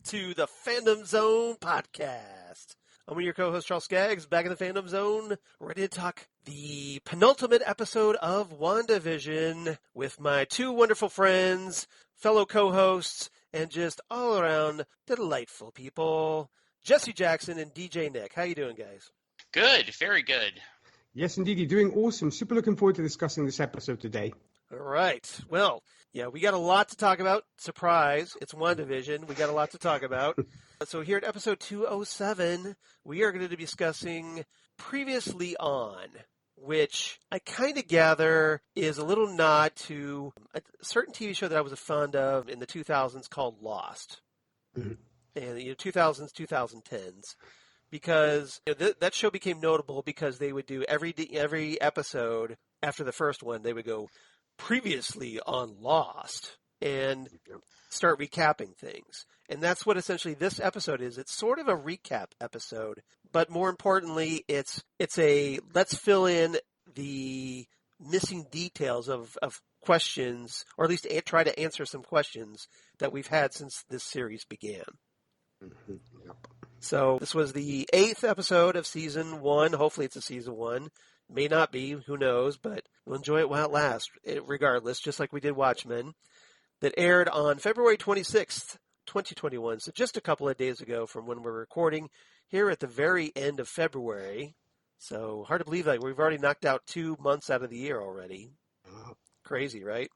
To the Fandom Zone podcast. I'm one of your co-hosts, Charles Skaggs, back in the Fandom Zone, ready to talk the penultimate episode of WandaVision with my two wonderful friends, fellow co-hosts, and just all around delightful people, Jesse Jackson and DJ Nick. How you doing, guys? Good, very good. Yes, indeed, you're doing awesome. Super looking forward to discussing this episode today. All right. Well, yeah, we got a lot to talk about. Surprise, it's WandaVision. We got a lot to talk about. So here at episode 207, we are going to be discussing Previously On, which I kind of gather is a little nod to a certain TV show that I was fond of in the 2000s called Lost. Mm-hmm. And 2000s, 2010s. Because that show became notable because they would do every episode after the first one, they would go, Previously on Lost, and start recapping things. And that's what essentially this episode is. It's sort of a recap episode, but more importantly, it's a let's fill in the missing details of questions, or at least try to answer some questions that we've had since this series began. Mm-hmm. Yep. So this was the 8th episode of season 1. Hopefully it's a season 1. May not be, who knows, but we'll enjoy it while it lasts, regardless, just like we did Watchmen, that aired on February 26th, 2021, so just a couple of days ago from when we're recording, here at the very end of February. So hard to believe that we've already knocked out 2 months out of the year already. Crazy, right?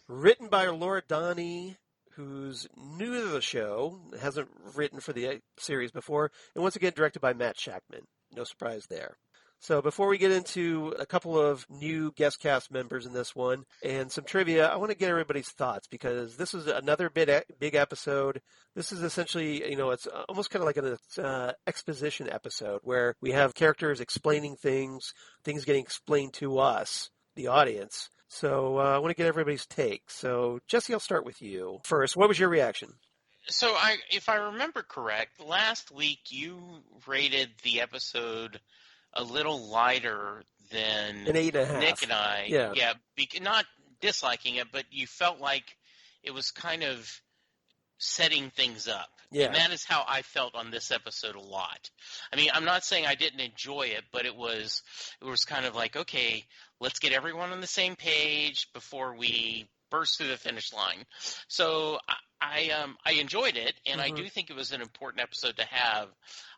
Written by Laura Donney, who's new to the show, hasn't written for the series before, and once again directed by Matt Shakman. No surprise there. So before we get into a couple of new guest cast members in this one and some trivia, I want to get everybody's thoughts because this is another big episode. This is essentially, it's almost kind of like an exposition episode where we have characters explaining things getting explained to us, the audience. So I want to get everybody's take. So Jesse, I'll start with you first. What was your reaction? So if I remember correct, last week you rated the episode a little lighter than an 8.5. Nick and I. Yeah. Not disliking it, but you felt like it was kind of setting things up. Yeah. And that is how I felt on this episode a lot. I mean, I'm not saying I didn't enjoy it, but it was kind of like, okay, let's get everyone on the same page before we burst through the finish line. So I enjoyed it, and I do think it was an important episode to have.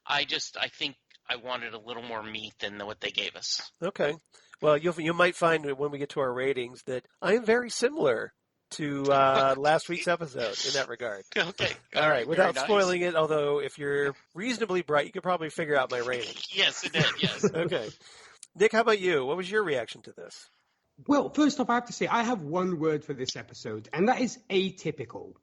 I think I wanted a little more meat than what they gave us. Okay. Well, you might find when we get to our ratings that I am very similar to last week's episode in that regard. Okay. All right. Without spoiling it, although if you're reasonably bright, you could probably figure out my rating. Yes, it did. Yes. Okay. Nick, how about you? What was your reaction to this? Well, first off, I have to say I have one word for this episode, and that is atypical.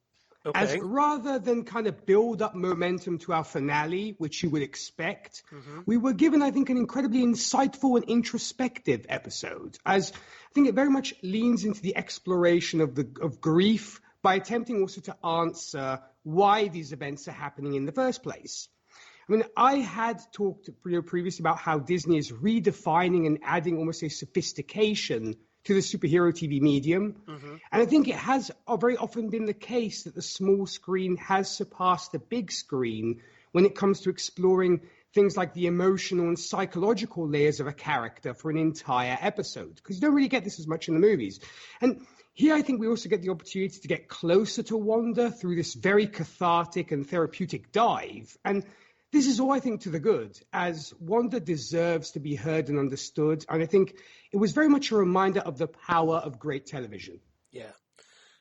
Okay. As rather than kind of build up momentum to our finale, which you would expect, we were given, I think, an incredibly insightful and introspective episode, as I think it very much leans into the exploration of grief by attempting also to answer why these events are happening in the first place. I mean, I had talked previously about how Disney is redefining and adding almost a sophistication to the superhero TV medium. And I think it has very often been the case that the small screen has surpassed the big screen when it comes to exploring things like the emotional and psychological layers of a character for an entire episode, because you don't really get this as much in the movies. And here I think we also get the opportunity to get closer to Wanda through this very cathartic and therapeutic dive. And this is all, I think, to the good, as Wanda deserves to be heard and understood. And I think it was very much a reminder of the power of great television. Yeah.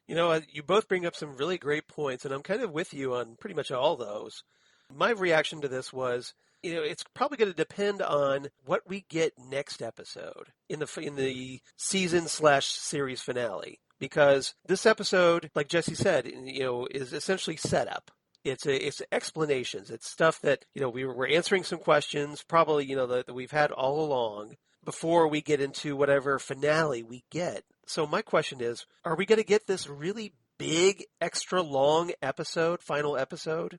You both bring up some really great points, and I'm kind of with you on pretty much all those. My reaction to this was, it's probably going to depend on what we get next episode in the season/series finale, because this episode, like Jesse said, is essentially setup. It's explanations. It's stuff that, we're answering some questions, probably, that we've had all along before we get into whatever finale we get. So my question is, are we going to get this really big, extra long episode, final episode?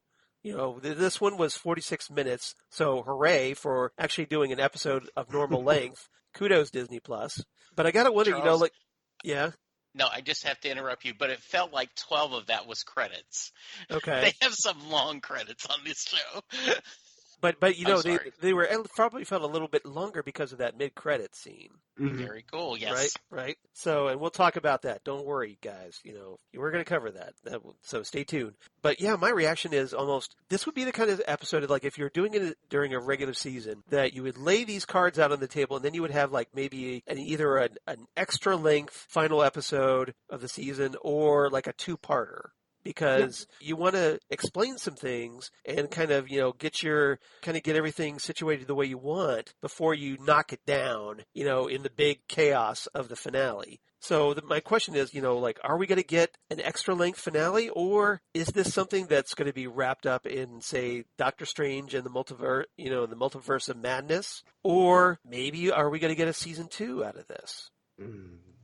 This one was 46 minutes, so hooray for actually doing an episode of normal length. Kudos, Disney Plus. But I got to wonder, Charles, yeah? No, I just have to interrupt you, but it felt like 12 of that was credits. Okay. They have some long credits on this show. But they were probably felt a little bit longer because of that mid-credit scene. Mm-hmm. Very cool, yes. Right. So, and we'll talk about that. Don't worry, guys. We're going to cover that. So stay tuned. But yeah, my reaction is almost, this would be the kind of episode, like if you're doing it during a regular season, that you would lay these cards out on the table, and then you would have like maybe either an extra length final episode of the season or like a two-parter. Because you want to explain some things and kind of, get everything situated the way you want before you knock it down, in the big chaos of the finale. So my question is, are we going to get an extra length finale, or is this something that's going to be wrapped up in, say, Doctor Strange and the multiverse of madness? Or maybe are we going to get a season 2 out of this?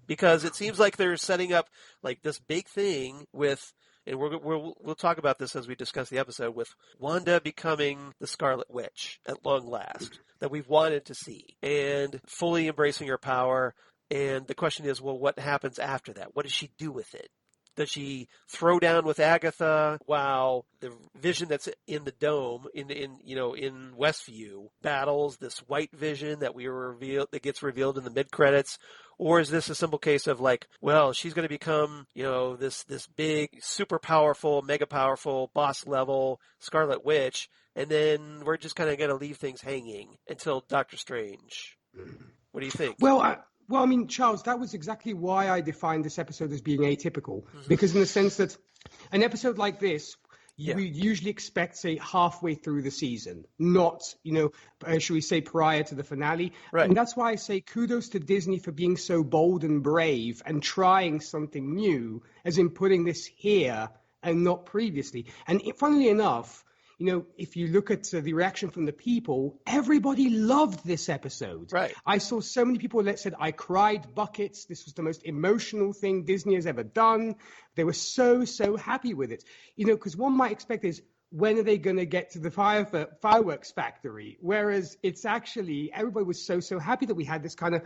Because it seems like they're setting up like this big thing with, and we'll talk about this as we discuss the episode, with Wanda becoming the Scarlet Witch at long last, that we've wanted to see, and fully embracing her power. And the question is, well, what happens after that? What does she do with it? Does she throw down with Agatha while the Vision that's in the dome in Westview battles this white Vision that gets revealed in the mid credits? Or is this a simple case of like, well, she's going to become, this big, super powerful, mega powerful, boss level Scarlet Witch, and then we're just kind of going to leave things hanging until Doctor Strange? What do you think? Well, I mean, Charles, that was exactly why I defined this episode as being atypical. Because in the sense that an episode like this, we usually expect, say, halfway through the season, not, should we say, prior to the finale. Right. And that's why I say kudos to Disney for being so bold and brave and trying something new, as in putting this here and not previously. And funnily enough, if you look at the reaction from the people, everybody loved this episode. Right. I saw so many people that said, I cried buckets. This was the most emotional thing Disney has ever done. They were so, so happy with it. Because one might expect is, when are they going to get to the fireworks factory? Whereas it's actually, everybody was so, so happy that we had this kind of,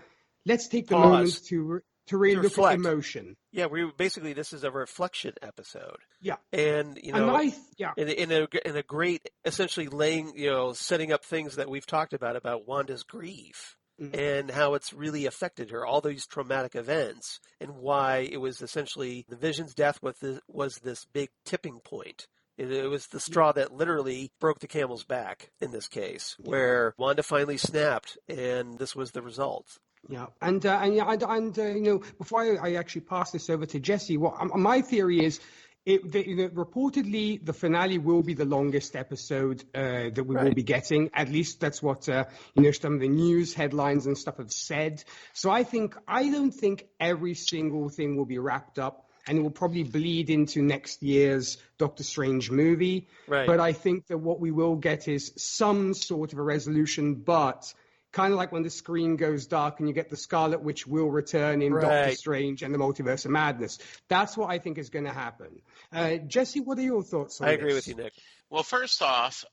let's take the moment to really look at emotion. Yeah, this is a reflection episode. Yeah. And, in a great, essentially setting up things that we've talked about Wanda's grief and how it's really affected her, all these traumatic events, and why it was essentially the Vision's death was this big tipping point. It was the straw that literally broke the camel's back in this case, where Wanda finally snapped, and this was the result. Yeah, and before I actually pass this over to Jesse, my theory is, reportedly the finale will be the longest episode that we will be getting. At least that's what some of the news headlines and stuff have said. So I don't think every single thing will be wrapped up, and it will probably bleed into next year's Doctor Strange movie. Right. But I think that what we will get is some sort of a resolution, but kind of like when the screen goes dark and you get the Scarlet Witch will return in Doctor Strange and the Multiverse of Madness. That's what I think is going to happen. Jesse, what are your thoughts on this? I agree with you, Nick. Well, first off,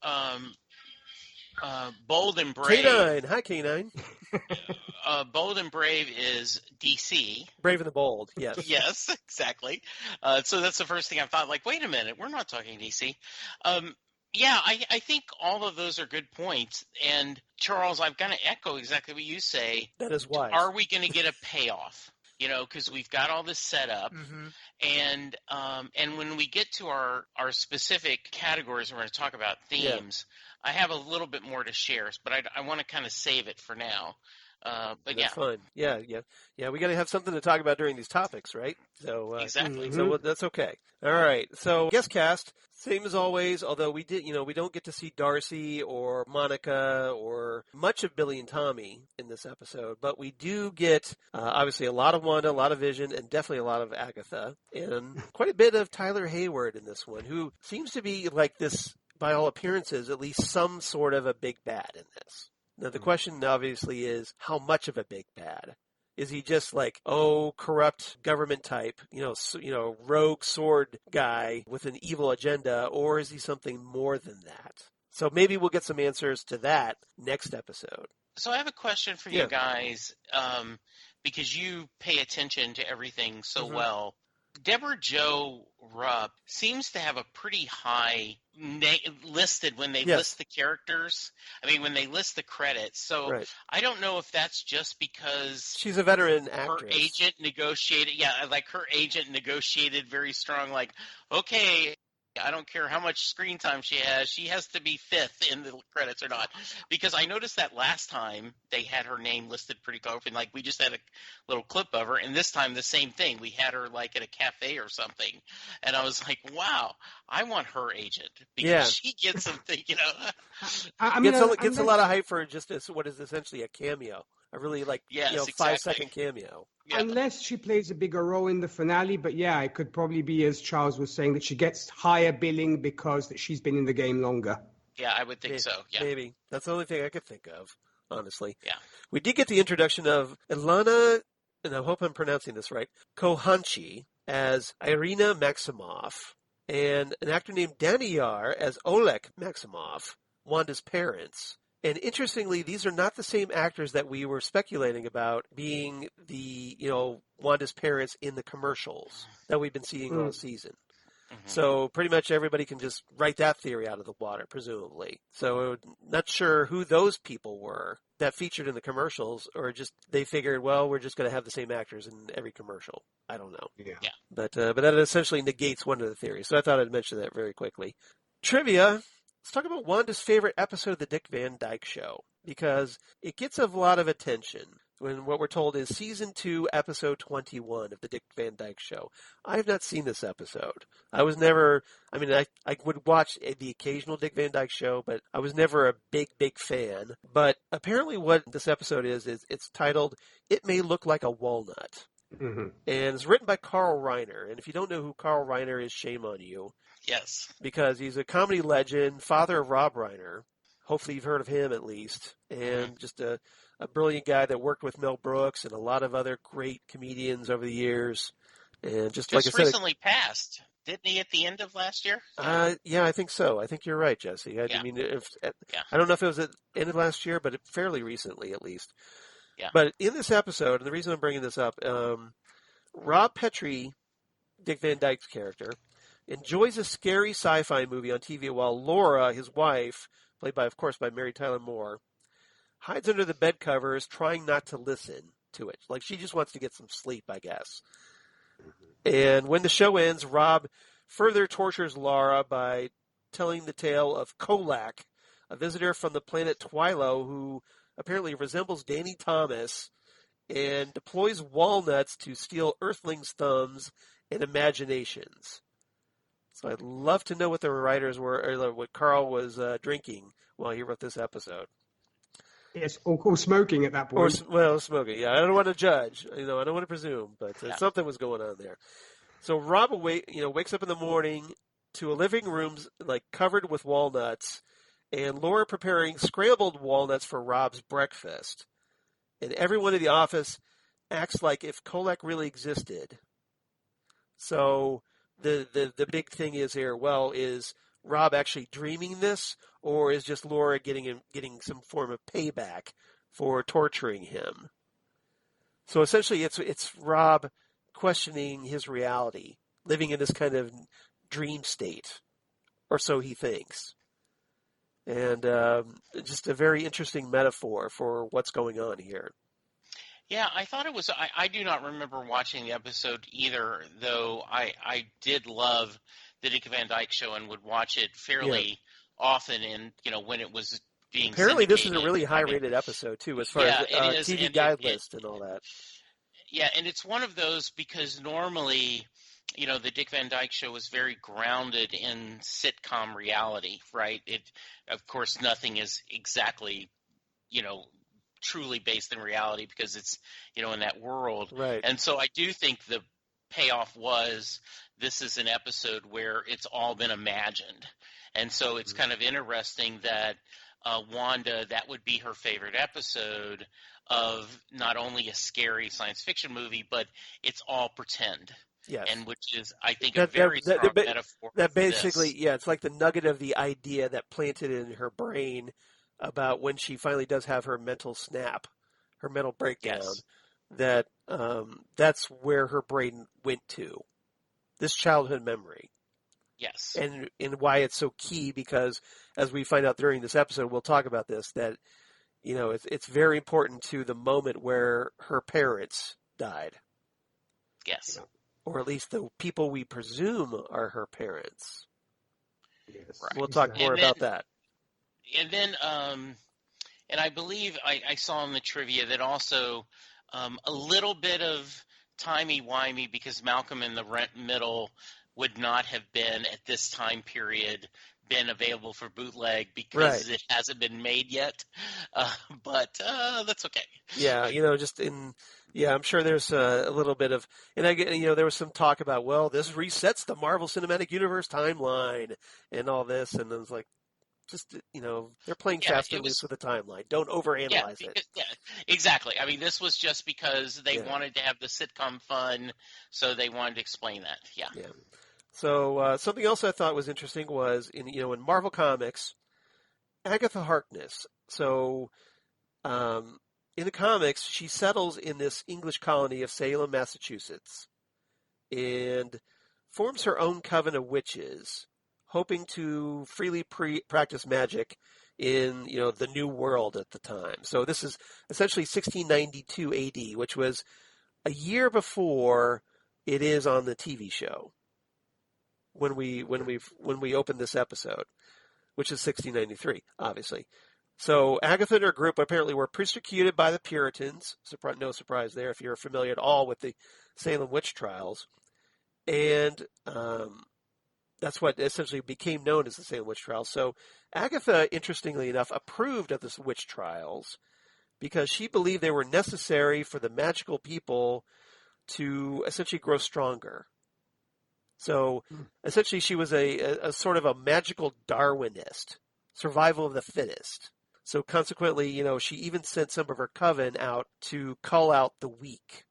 Bold and Brave. K9. Hi, K9. Bold and Brave is DC. Brave and the Bold, yes. Yes, exactly. So that's the first thing I thought, like, wait a minute, we're not talking DC. Yeah, I think all of those are good points. And, Charles, I've got to echo exactly what you say. That is wise. Are we going to get a payoff? because we've got all this set up. Mm-hmm. And when we get to our specific categories, we're going to talk about themes. I have a little bit more to share, but I want to kind of save it for now. But that's fine. Yeah. We got to have something to talk about during these topics, right? So exactly. So that's okay. All right. So guest cast, same as always. Although we don't get to see Darcy or Monica or much of Billy and Tommy in this episode, but we do get obviously a lot of Wanda, a lot of Vision, and definitely a lot of Agatha, and quite a bit of Tyler Hayward in this one, who seems to be like this, by all appearances, at least some sort of a big bad in this. Now, the question obviously is, how much of a big bad? Is he just like, corrupt government type, rogue sword guy with an evil agenda, or is he something more than that? So maybe we'll get some answers to that next episode. So I have a question for you guys, because you pay attention to everything so well. Deborah Jo Rupp seems to have a pretty high listed when they list the characters. I mean, when they list the credits. So I don't know if that's just because she's a veteran actress. Her agent negotiated. Yeah, like her agent negotiated very strong. Like, okay, I don't care how much screen time she has to be fifth in the credits or not. Because I noticed that last time they had her name listed pretty colorful. Like, we just had a little clip of her, and this time the same thing. We had her like at a cafe or something, and I was like, wow, I want her agent because she gets something, gets a lot of hype for just what is essentially a cameo. A really 5-second cameo. Yeah. Unless she plays a bigger role in the finale, but it could probably be, as Charles was saying, that she gets higher billing because that she's been in the game longer. Yeah, I would think so. Yeah. Maybe. That's the only thing I could think of, honestly. Yeah. We did get the introduction of Ilana, and I hope I'm pronouncing this right, Kohanchi as Irina Maximoff, and an actor named Danny Yar as Oleg Maximoff, Wanda's parents. And interestingly, these are not the same actors that we were speculating about being the, Wanda's parents in the commercials that we've been seeing all season. Mm-hmm. So pretty much everybody can just write that theory out of the water, presumably. So not sure who those people were that featured in the commercials, or just they figured, well, we're just going to have the same actors in every commercial. I don't know. Yeah. But that essentially negates one of the theories. So I thought I'd mention that very quickly. Trivia. Let's talk about Wanda's favorite episode of the Dick Van Dyke Show, because it gets a lot of attention when what we're told is Season 2, Episode 21 of the Dick Van Dyke Show. I have not seen this episode. I would watch the occasional Dick Van Dyke Show, but I was never a big fan. But apparently what this episode is it's titled, It May Look Like a Walnut. Mm-hmm. And it's written by Carl Reiner. And if you don't know who Carl Reiner is, shame on you. Yes. Because he's a comedy legend, father of Rob Reiner. Hopefully you've heard of him at least. And just a brilliant guy that worked with Mel Brooks and a lot of other great comedians over the years. And just like I said, recently passed, didn't he, at the end of last year? Yeah, I think so. I think you're right, Jesse. I mean, I don't know if it was at the end of last year, but fairly recently at least. Yeah. But in this episode, and the reason I'm bringing this up, Rob Petrie, Dick Van Dyke's character, enjoys a scary sci-fi movie on TV while Laura, his wife, played by Mary Tyler Moore, hides under the bed covers trying not to listen to it. Like, she just wants to get some sleep, I guess. And when the show ends, Rob further tortures Laura by telling the tale of Kolak, a visitor from the planet Twilo who apparently resembles Danny Thomas and deploys walnuts to steal Earthlings' thumbs and imaginations. So I'd love to know what the writers were, or what Carl was drinking while he wrote this episode. Yes, or smoking at that point. Smoking. Yeah, I don't want to judge. I don't want to presume, but something was going on there. So Rob wakes up in the morning to a living room covered with walnuts, and Laura preparing scrambled walnuts for Rob's breakfast. And everyone in the office acts like if Kolak really existed. So the big thing is here, is Rob actually dreaming this, or is just Laura getting some form of payback for torturing him? So essentially it's Rob questioning his reality, living in this kind of dream state, or so he thinks. And just a very interesting metaphor for what's going on here. Yeah, I thought it was. I do not remember watching the episode either, though I did love the Dick Van Dyke Show and would watch it fairly often. And when it was being Apparently, this is a syndicated. really I mean, high-rated episode too, as far yeah, as it is, TV and guide list and all that. yeah, and it's one of those because normally, the Dick Van Dyke Show was very grounded in sitcom reality, right? Of course, nothing is exactly, truly based in reality because it's, in that world. Right. And so I do think the payoff was this is an episode where it's all been imagined. And so it's kind of interesting that Wanda, that would be her favorite episode of not only a scary science fiction movie, but it's all pretend. Yes. And which is, I think, a very strong metaphor. That basically, this. it's like the nugget of the idea that planted in her brain about when she finally does have her mental snap, her mental breakdown, that that's where her brain went to, this childhood memory. Yes. And why it's so key because, as we find out during this episode, we'll talk about this, that, it's very important to the moment where her parents died. Yes. Or at least the people we presume are her parents. Yes. Right. We'll talk more about that. And then, and I believe I saw in the trivia that also a little bit of timey-wimey because Malcolm in the Middle would not have been at this time period been available for bootleg because it hasn't been made yet. But that's okay. Yeah, I'm sure there's a little bit of, and there was some talk about, well, this resets the Marvel Cinematic Universe timeline and all this, and it was like, just, they're playing fast and loose with the timeline. Don't overanalyze it. Yeah, exactly. I mean, this was just because they wanted to have the sitcom fun, so they wanted to explain that. Yeah. Yeah. So something else I thought was interesting was in Marvel Comics, Agatha Harkness. So in the comics, she settles in this English colony of Salem, Massachusetts, and forms her own coven of witches, hoping to freely practice magic in, the New World at the time. So this is essentially 1692 AD, which was a year before it is on the TV show when we opened this episode, which is 1693, obviously. So Agatha and her group apparently were persecuted by the Puritans. No surprise there if you're familiar at all with the Salem witch trials. And that's what essentially became known as the Salem witch trials. So Agatha, interestingly enough, approved of the witch trials because she believed they were necessary for the magical people to essentially grow stronger. So essentially she was a sort of a magical Darwinist, survival of the fittest. So consequently, she even sent some of her coven out to call out the weak.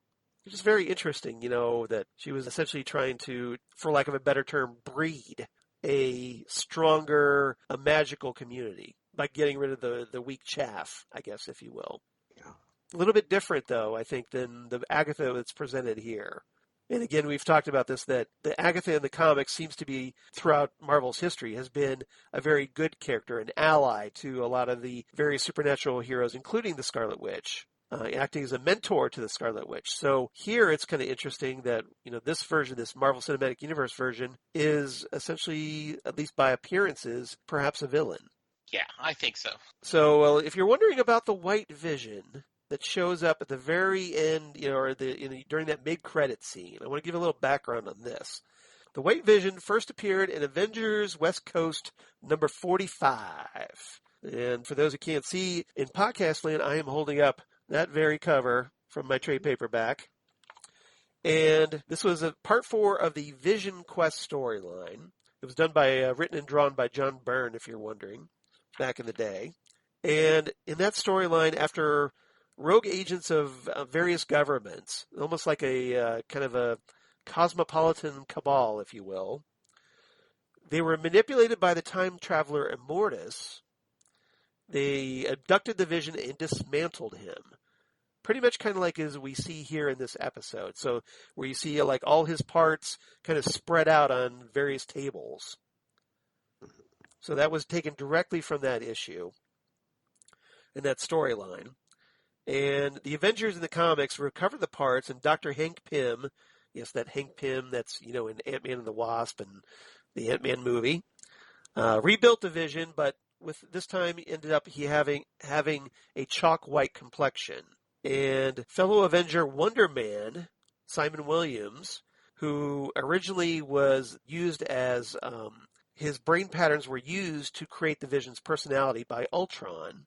Which is very interesting, that she was essentially trying to, for lack of a better term, breed a stronger, a magical community by getting rid of the weak chaff, I guess, if you will. Yeah. A little bit different, though, I think, than the Agatha that's presented here. And again, we've talked about this, that the Agatha in the comics seems to be, throughout Marvel's history, has been a very good character, an ally to a lot of the various supernatural heroes, including the Scarlet Witch. Acting as a mentor to the Scarlet Witch. So here it's kind of interesting that, this version, this Marvel Cinematic Universe version, is essentially, at least by appearances, perhaps a villain. Yeah, I think so. So if you're wondering about the White Vision that shows up at the very end, or during that mid-credit scene, I want to give a little background on this. The White Vision first appeared in Avengers West Coast number 45. And for those who can't see, in podcast land, I am holding up that very cover from my trade paperback. And this was a part 4 of the Vision Quest storyline. It was done by, written and drawn by John Byrne, if you're wondering, back in the day. And in that storyline, after rogue agents of various governments, almost like a kind of a cosmopolitan cabal, if you will, they were manipulated by the time traveler Immortus. They abducted the Vision and dismantled him. Pretty much kind of like as we see here in this episode. So where you see like all his parts kind of spread out on various tables. So that was taken directly from that issue and that storyline. And the Avengers in the comics recover the parts, and Dr. Hank Pym, yes, that Hank Pym that's, in Ant-Man and the Wasp and the Ant-Man movie, rebuilt the Vision, but with this time ended up having a chalk white complexion. And fellow Avenger Wonder Man, Simon Williams, who originally was used as his brain patterns were used to create the Vision's personality by Ultron.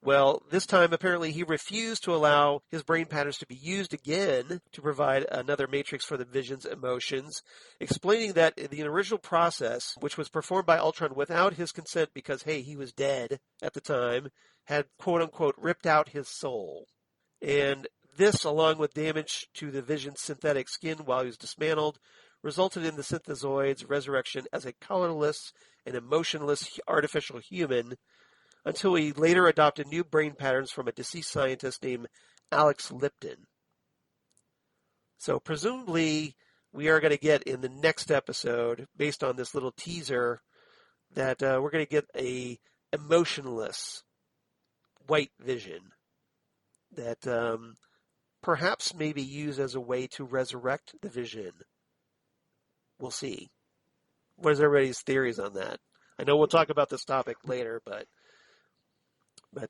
Well, this time apparently he refused to allow his brain patterns to be used again to provide another matrix for the Vision's emotions, explaining that the original process, which was performed by Ultron without his consent because, hey, he was dead at the time, had quote-unquote ripped out his soul. And this, along with damage to the Vision's synthetic skin while he was dismantled, resulted in the Synthezoid's resurrection as a colorless and emotionless artificial human, until he later adopted new brain patterns from a deceased scientist named Alex Lipton. So presumably we are going to get in the next episode, based on this little teaser, that we're going to get a emotionless white Vision that perhaps may be used as a way to resurrect the Vision. We'll see. What is everybody's theories on that? I know we'll talk about this topic later, but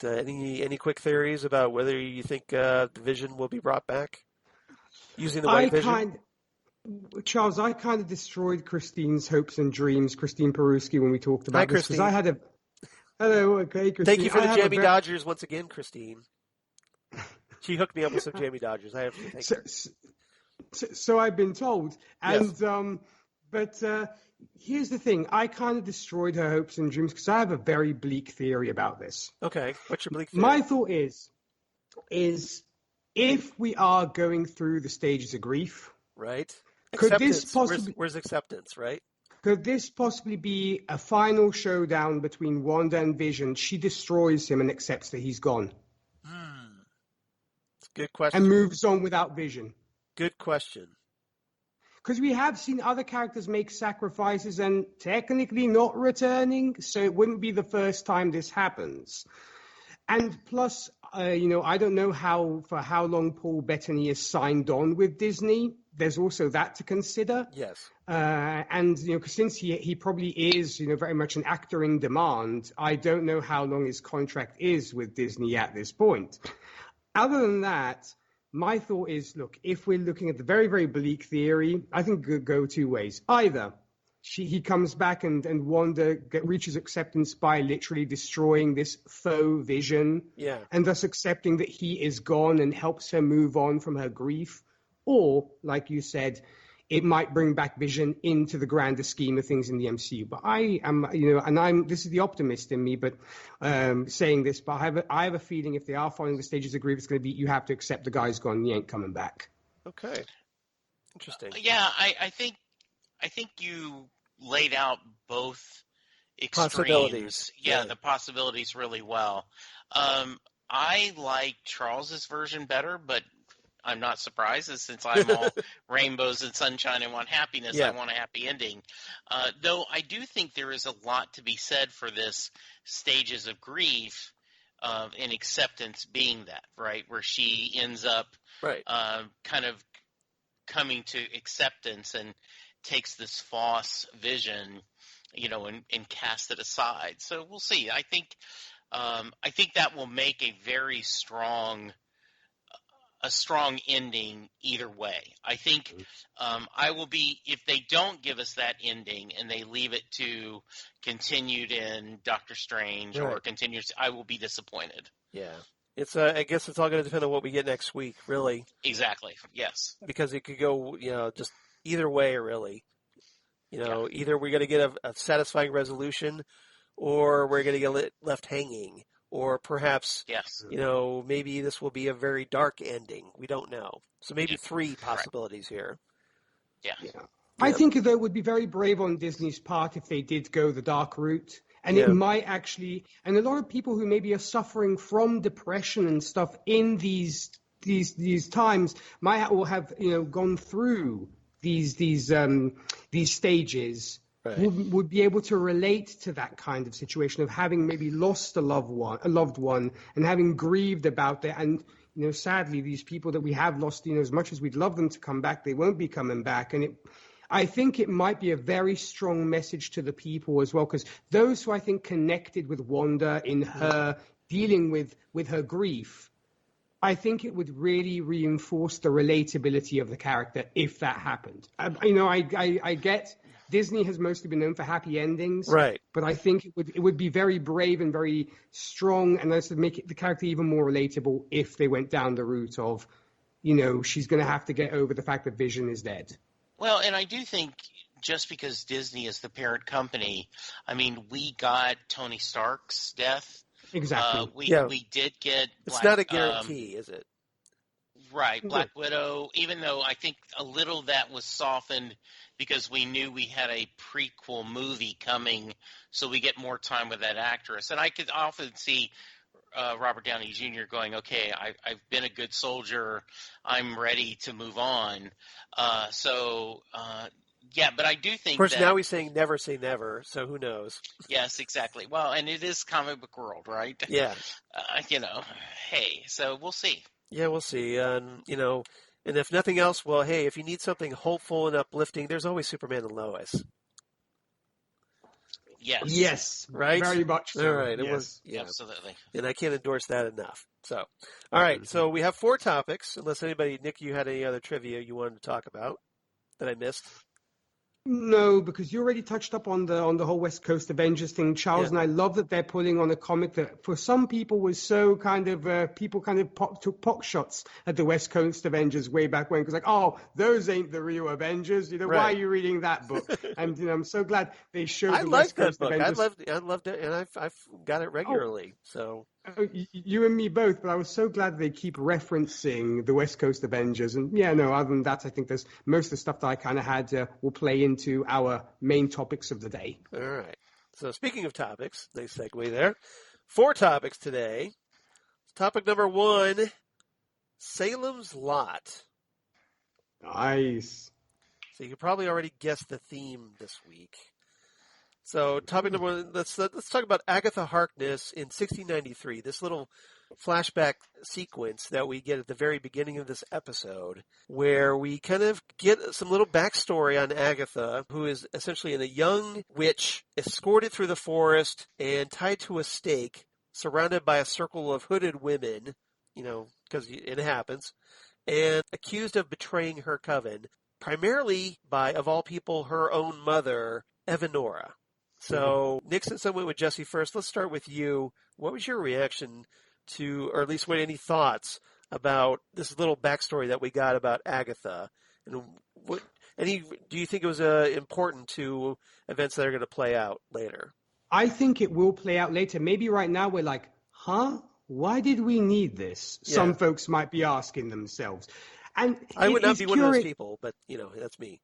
any quick theories about whether you think the Vision will be brought back using the white Vision? Charles, I kind of destroyed Christine's hopes and dreams, Christine Peruski, when we talked about this. Christine. Because hello, okay, Christine. Thank you for the Jammy Dodgers once again, Christine. She hooked me up with some Jammy Dodgers. I have to thank her. So I've been told. And, yes. But here's the thing. I kind of destroyed her hopes and dreams because I have a very bleak theory about this. Okay. What's your bleak theory? My thought is if we are going through the stages of grief. Right. Could Acceptance. this possibly, where's acceptance, right? Could this possibly be a final showdown between Wanda and Vision? She destroys him and accepts that he's gone. It's a good question. And moves on without Vision. Good question. Because we have seen other characters make sacrifices and technically not returning, so it wouldn't be the first time this happens. And plus, I don't know for how long Paul Bettany is signed on with Disney. There's also that to consider. Yes. And since he probably is very much an actor in demand, I don't know how long his contract is with Disney at this point. Other than that, my thought is, look, if we're looking at the very, very bleak theory, I think it could go two ways. Either he comes back and Wanda reaches acceptance by literally destroying this faux Vision, and thus accepting that he is gone and helps her move on from her grief. Or, like you said, it might bring back Vision into the grander scheme of things in the MCU. But I am, this is the optimist in me, but saying this, but I have a feeling if they are following the stages of grief, it's going to be, you have to accept the guy's gone, he ain't coming back. Okay. Interesting. Yeah, I think you laid out both extremes. Possibilities. Yeah, the possibilities really well. I like Charles's version better, but I'm not surprised, since I'm all rainbows and sunshine and want happiness. I want a happy ending. Though I do think there is a lot to be said for this stages of grief and acceptance being that, right, where she ends up kind of coming to acceptance and takes this false Vision, and cast it aside. So we'll see. I think that will make a very strong ending either way. I think I will be, if they don't give us that ending and they leave it to continued in Doctor Strange or continues, I will be disappointed. Yeah. It's I guess it's all going to depend on what we get next week, really. Exactly. Yes. Because it could go, just either way, really. Either we're going to get a satisfying resolution or we're going to get left hanging. Or perhaps, maybe this will be a very dark ending. We don't know. So maybe three possibilities here. Yeah. I think that it would be very brave on Disney's part if they did go the dark route. And it might actually, and a lot of people who maybe are suffering from depression and stuff in these times might have gone through these stages. Would be able to relate to that kind of situation of having maybe lost a loved one and having grieved about it. And, sadly, these people that we have lost, as much as we'd love them to come back, they won't be coming back. And I think it might be a very strong message to the people as well, because those who I think connected with Wanda in her dealing with her grief, I think it would really reinforce the relatability of the character if that happened. I get Disney has mostly been known for happy endings, right? But I think it would be very brave and very strong, and that's to make the character even more relatable if they went down the route of, she's going to have to get over the fact that Vision is dead. Well, and I do think just because Disney is the parent company, I mean, we got Tony Stark's death. Exactly. We did get It's not a guarantee, is it? Right, Black Widow, even though I think a little that was softened because we knew we had a prequel movie coming, so we get more time with that actress. And I could often see Robert Downey Jr. going, okay, I've been a good soldier, I'm ready to move on. Yeah, but I do think of course, now he's saying never say never, so who knows? Yes, exactly. Well, and it is comic book world, right? Yeah. Hey, so we'll see. Yeah, we'll see. And if nothing else, well, hey, if you need something hopeful and uplifting, there's always Superman and Lois. Yes. Right? Very much so. All right. Yes. Absolutely. And I can't endorse that enough. So, all right. So we have 4 topics, unless Nick, you had any other trivia you wanted to talk about that I missed? No, because you already touched up on the whole West Coast Avengers thing, Charles, and I love that they're pulling on a comic that for some people was so kind of people kind of took pot shots at the West Coast Avengers way back when, because those ain't the real Avengers. Why are you reading that book? And I'm so glad they showed the West Coast Avengers. I loved it, and I've got it regularly. So. You and me both, but I was so glad they keep referencing the West Coast Avengers. And other than that, I think there's most of the stuff that I kind of had will play into our main topics of the day. All right. So speaking of topics, nice segue there. 4 topics today. Topic number 1, Salem's Lot. Nice. So you can probably already guess the theme this week. So topic number 1, let's talk about Agatha Harkness in 1693, this little flashback sequence that we get at the very beginning of this episode, where we kind of get some little backstory on Agatha, who is essentially a young witch escorted through the forest and tied to a stake, surrounded by a circle of hooded women, because it happens, and accused of betraying her coven, primarily by, of all people, her own mother, Evanora. So, Nick, since I went with Jesse first, let's start with you. What was your reaction to, or at least any thoughts about this little backstory that we got about Agatha? And do you think it was important to events that are going to play out later? I think it will play out later. Maybe right now we're like, why did we need this? Yeah. Some folks might be asking themselves. And I would not be one of those people, but, that's me.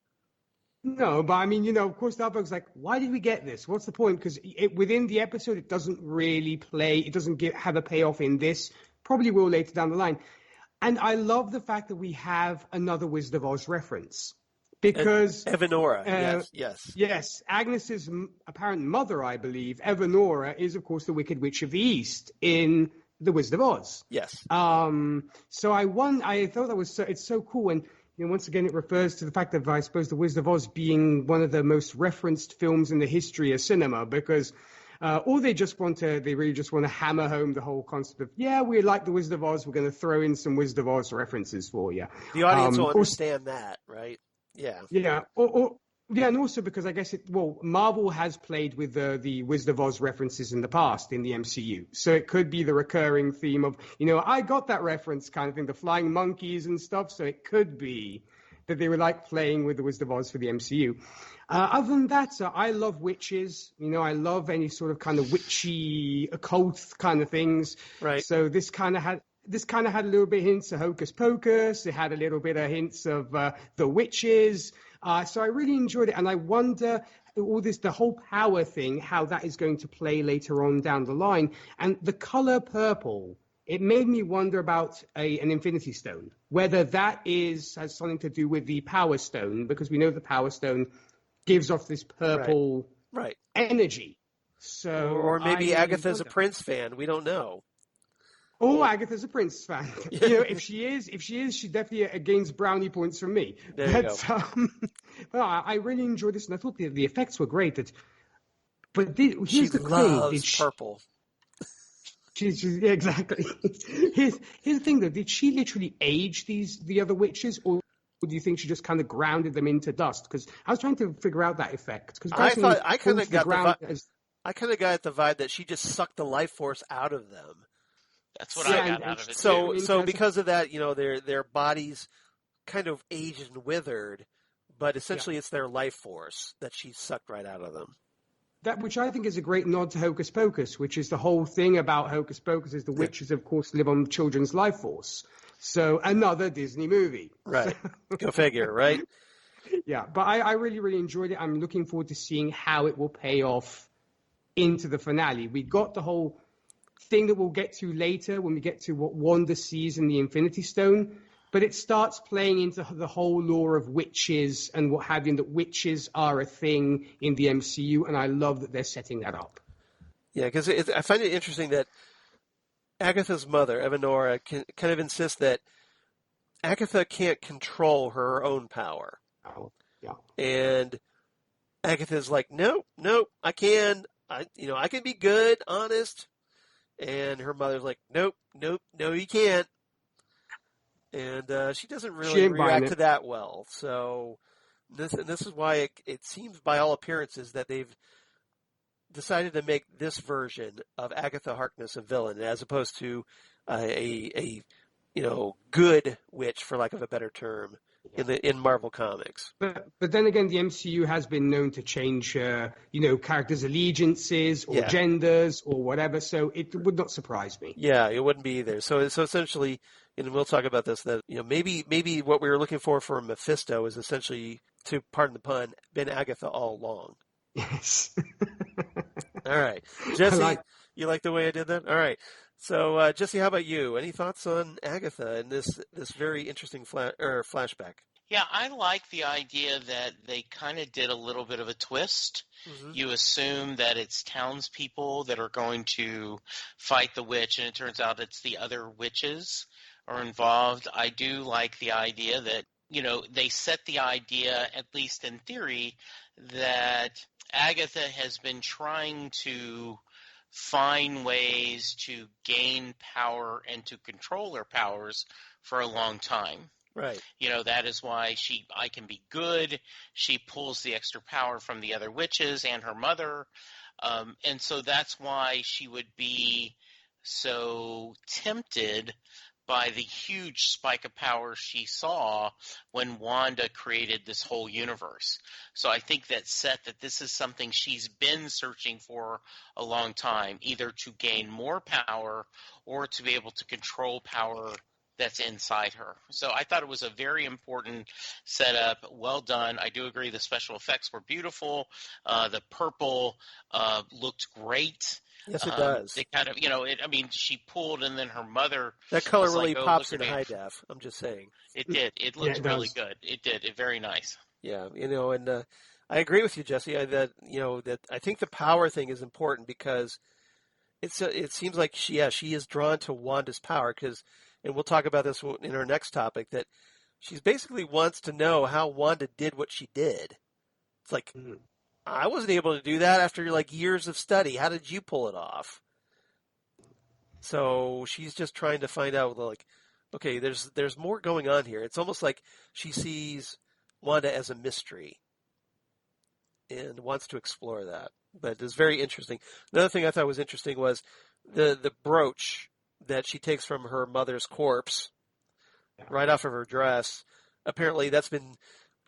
No, but I mean, of course, the other folks like, why did we get this? What's the point? Because within the episode, it doesn't really play. It doesn't have a payoff in this. Probably will later down the line. And I love the fact that we have another Wizard of Oz reference. Because Evanora, yes. Yes, Agnes's apparent mother, I believe, Evanora, is, of course, the Wicked Witch of the East in The Wizard of Oz. Yes. So I thought that was it's so cool. And once again, it refers to the fact that I suppose The Wizard of Oz being one of the most referenced films in the history of cinema, because they really just want to hammer home the whole concept of, we like The Wizard of Oz, we're going to throw in some Wizard of Oz references for you. The audience will understand that, right? Yeah. Yeah. And also because I guess Marvel has played with the Wizard of Oz references in the past in the MCU. So it could be the recurring theme of, I got that reference kind of thing, the flying monkeys and stuff. So it could be that they were like playing with the Wizard of Oz for the MCU. Other than that, I love witches. I love any sort of kind of witchy, occult kind of things. Right. So this kind of had a little bit of hints of Hocus Pocus. It had a little bit of hints of the witches. So I really enjoyed it. And I wonder the whole power thing, how that is going to play later on down the line. And the color purple, it made me wonder about an Infinity Stone, whether that has something to do with the Power Stone, because we know the Power Stone gives off this purple energy. So or maybe Agatha's a Prince fan. We don't know. Oh, Agatha's a Prince fan. If she is, she definitely gains brownie points from me. There you go. Well, I really enjoyed this, and I thought the effects were great. Here's She the thing: loves purple. Yeah, exactly. Here's the thing, though: did she literally age the other witches, or do you think she just kind of grounded them into dust? Because I was trying to figure out that effect. Because I kind of got the vibe that she just sucked the life force out of them. That's what I got out of it too. So because of that, their bodies kind of aged and withered, but essentially it's their life force that she sucked right out of them. That, which I think is a great nod to Hocus Pocus, which is the whole thing about Hocus Pocus is the witches, of course, live on children's life force. So another Disney movie. Right. Go figure, right? Yeah, but I really, really enjoyed it. I'm looking forward to seeing how it will pay off into the finale. We got the whole thing that we'll get to later when we get to what Wanda sees in the Infinity Stone, but it starts playing into the whole lore of witches and what have you, and that witches are a thing in the MCU, and I love that they're setting that up. Yeah, because I find it interesting that Agatha's mother, Evanora, kind of insists that Agatha can't control her own power. Oh, yeah. And Agatha's like, no, I can. I can be good, honest. And her mother's like, nope, no, you can't. And she doesn't really react to that well. So this is why it seems, by all appearances, that they've decided to make this version of Agatha Harkness a villain, as opposed to a good witch, for lack of a better term, in Marvel Comics. But then again, the MCU has been known to change, characters' allegiances or genders or whatever. So it would not surprise me. Yeah, it wouldn't be either. So essentially, and we'll talk about this, that maybe what we were looking for Mephisto is essentially, to pardon the pun, been Agatha all along. Yes. All right, Jesse, you like the way I did that? All right. So, Jesse, how about you? Any thoughts on Agatha and this very interesting flashback? Yeah, I like the idea that they kind of did a little bit of a twist. Mm-hmm. You assume that it's townspeople that are going to fight the witch, and it turns out it's the other witches are involved. I do like the idea that, they set the idea, at least in theory, that Agatha has been trying to find ways to gain power and to control her powers for a long time. Right. That is why I can be good. She pulls the extra power from the other witches and her mother. And so that's why she would be so tempted by the huge spike of power she saw when Wanda created this whole universe. So I think that this is something she's been searching for a long time, either to gain more power or to be able to control power that's inside her. So I thought it was a very important setup. Well done. I do agree the special effects were beautiful. The purple looked great. Yes, it does. They kind of, she pulled, and then her mother. That color really pops in high def. I'm just saying. It did. It looked really good. It did. It very nice. Yeah, and I agree with you, Jesse. That I think the power thing is important because it seems like she is drawn to Wanda's power because, and we'll talk about this in our next topic, that she basically wants to know how Wanda did what she did. It's like. I wasn't able to do that after years of study. How did you pull it off? So she's just trying to find out, okay, there's more going on here. It's almost like she sees Wanda as a mystery and wants to explore that. But it's very interesting. Another thing I thought was interesting was the brooch that she takes from her mother's corpse right off of her dress. Apparently that's been,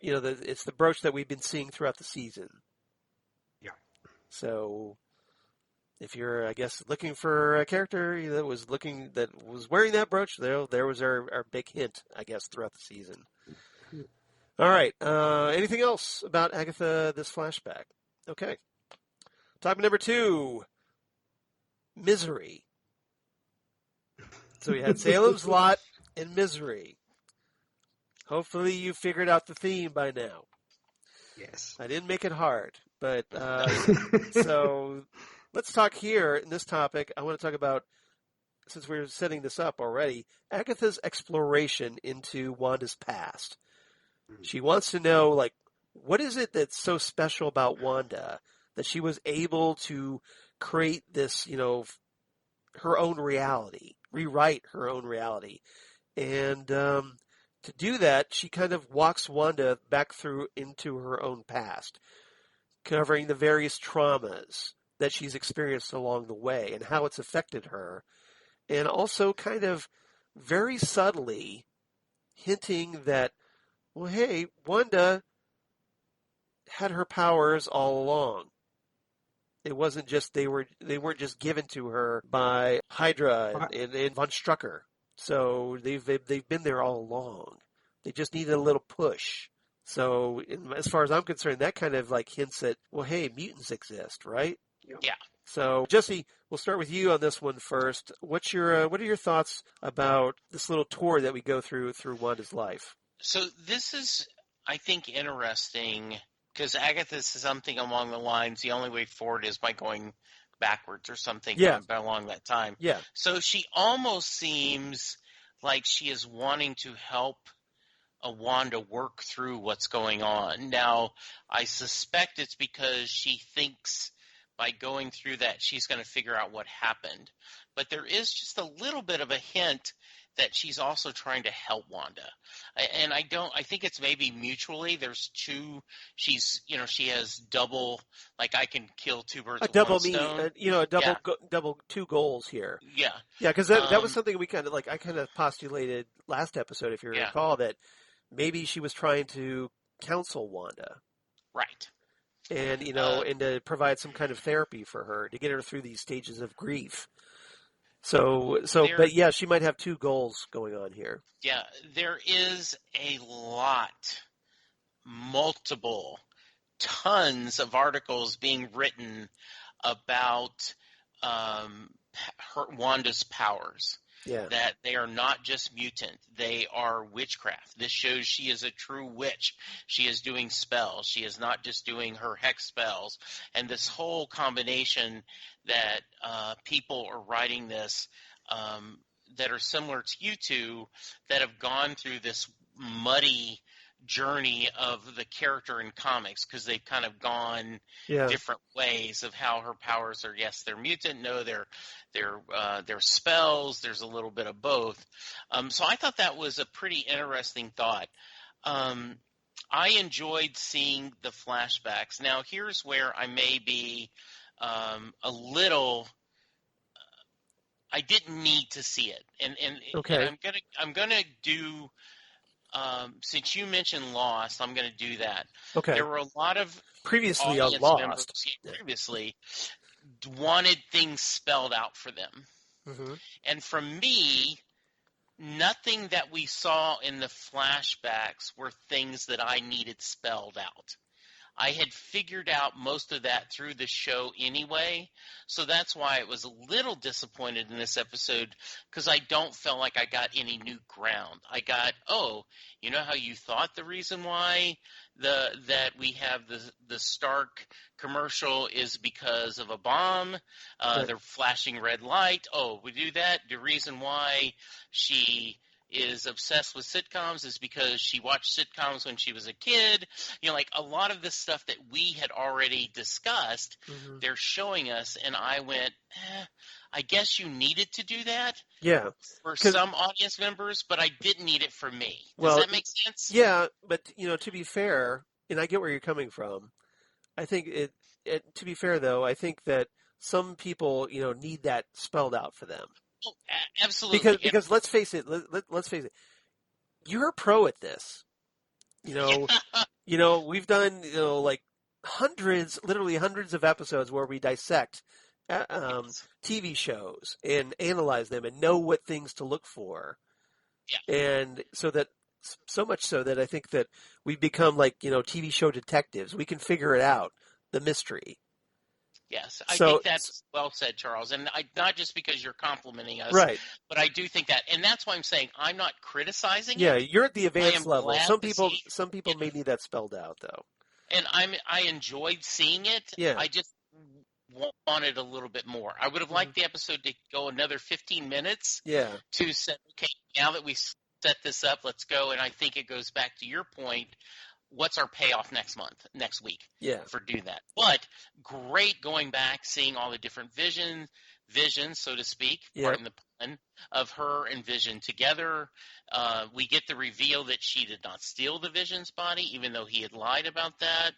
it's the brooch that we've been seeing throughout the season. So, if you're, I guess, looking for a character that was wearing that brooch, there was our big hint, I guess, throughout the season. All right. Anything else about Agatha, this flashback? Okay. Topic number 2, misery. So we had Salem's Lot and misery. Hopefully you figured out the theme by now. Yes. I didn't make it hard. But so let's talk here in this topic. I want to talk about since we're setting this up already, Agatha's exploration into Wanda's past. She wants to know, like, what is it that's so special about Wanda that she was able to create this, her own reality, rewrite her own reality. And to do that, she kind of walks Wanda back through into her own past, covering the various traumas that she's experienced along the way and how it's affected her. And also kind of very subtly hinting that, well, hey, Wanda had her powers all along. It wasn't just they weren't just given to her by Hydra and von Strucker. So they've been there all along. They just needed a little push. So as far as I'm concerned, that kind of like hints at, well, hey, mutants exist, right? Yeah. So Jesse, we'll start with you on this one first. What are your thoughts about this little tour that we go through Wanda's life? So this is, I think, interesting because Agatha says something along the lines, the only way forward is by going backwards or something along that time. Yeah. So she almost seems like she is wanting to help Wanda work through what's going on. Now, I suspect it's because she thinks by going through that she's going to figure out what happened. But there is just a little bit of a hint that she's also trying to help Wanda. And I think it's maybe mutually. There's two, she has double, like I can kill two birds with one stone. Double two goals here. Yeah. Yeah, because that was something we I kind of postulated last episode, if you recall, that maybe she was trying to counsel Wanda. Right. And, and to provide some kind of therapy for her to get her through these stages of grief. But yeah, she might have two goals going on here. Yeah, there is a lot, tons of articles being written about Wanda's powers. Yeah. That they are not just mutant, they are witchcraft. This shows she is a true witch. She is doing spells. She is not just doing her hex spells. And this whole combination that people are writing this that are similar to you two that have gone through this muddy journey of the character in comics because they've kind of gone different ways of how her powers are. Yes, they're mutant. No, they're spells. There's a little bit of both. So I thought that was a pretty interesting thought. I enjoyed seeing the flashbacks. Now here's where I may be a little. I didn't need to see it, and I'm gonna do. Since you mentioned Lost, I'm going to do that. Okay. There were a lot of previously on Lost previously wanted things spelled out for them. Mm-hmm. And for me, nothing that we saw in the flashbacks were things that I needed spelled out. I had figured out most of that through the show anyway, so that's why I was a little disappointed in this episode because I don't feel like I got any new ground. I got, you know how you thought the reason why that we have the Stark commercial is because of a bomb? They're flashing red light. Oh, we do that? The reason why she is obsessed with sitcoms is because she watched sitcoms when she was a kid. Like a lot of this stuff that we had already discussed, they're showing us, and I went, I guess you needed to do that for some audience members, but I didn't need it for me. Does that make sense? Yeah, but, to be fair, and I get where you're coming from, I think to be fair, though, I think that some people, need that spelled out for them. Oh, absolutely. Because let's face it, let's face it. You're a pro at this. We've done like literally hundreds of episodes where we dissect TV shows and analyze them and know what things to look for. Yeah. And so much so that I think that we've become like, TV show detectives. We can figure it out, the mystery. Yes, I think that's well said, Charles, and not just because you're complimenting us, right? But I do think that, and that's why I'm saying I'm not criticizing it. Yeah, you're at the advanced level. Some people may need that spelled out, though. And I enjoyed seeing it. Yeah. I just wanted a little bit more. I would have liked the episode to go another 15 minutes to say, okay, now that we set this up, let's go. And I think it goes back to your point. What's our payoff next week for do that? But great going back, seeing all the different visions, so to speak, pardon the pun, of her and Vision together. We get the reveal that she did not steal the Vision's body, even though he had lied about that.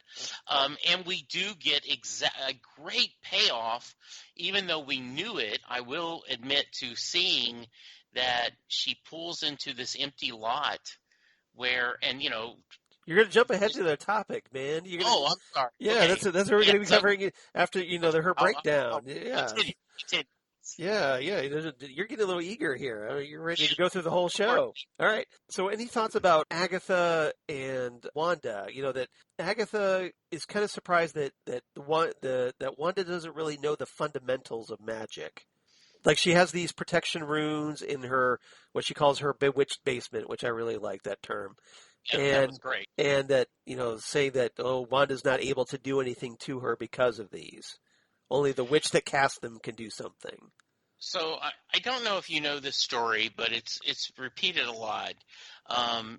And we do get a great payoff, even though we knew it, I will admit, to seeing that she pulls into this empty lot where, and, you know, you're going to jump ahead to the topip, man. I'm sorry. Yeah, okay. That's what we're going to be covering after, her breakdown. Yeah. You're getting a little eager here. You're ready to go through the whole show. All right. So any thoughts about Agatha and Wanda? That Agatha is kind of surprised that Wanda doesn't really know the fundamentals of magic. Like, she has these protection runes in her, what she calls her bewitched basement, which I really like that term. Yeah, that was great. And that, say that, Wanda's not able to do anything to her because of these. Only the witch that cast them can do something. So I don't know if you know this story, but it's repeated a lot.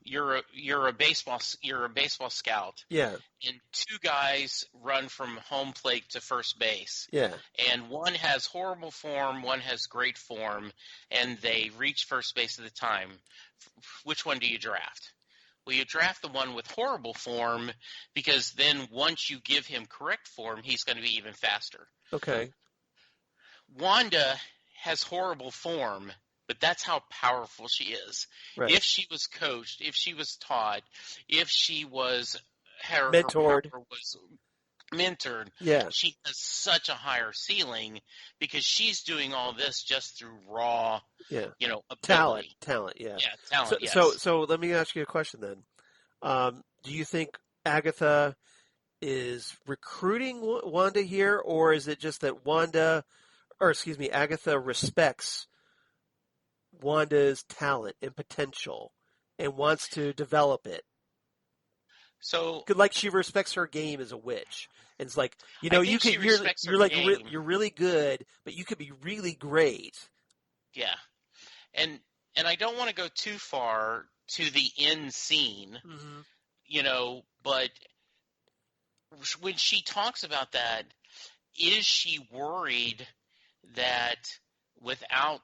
You're a baseball scout. Yeah. And two guys run from home plate to first base. Yeah. And one has horrible form, one has great form, and they reach first base at the time. Which one do you draft? Well, you draft the one with horrible form, because then once you give him correct form, he's going to be even faster. Okay. Wanda has horrible form, but that's how powerful she is. Right. If she was coached, if she was taught, if she was mentored, her was mentored, she has such a higher ceiling, because she's doing all this just through raw, ability. Talent. Yeah, talent. So let me ask you a question then. Do you think Agatha is recruiting Wanda here, or is it just that Agatha respects Wanda's talent and potential and wants to develop it? So, like, she respects her game as a witch. And it's like, you're really good, but you could be really great. Yeah. And I don't want to go too far to the end scene, but when she talks about that, is she worried that without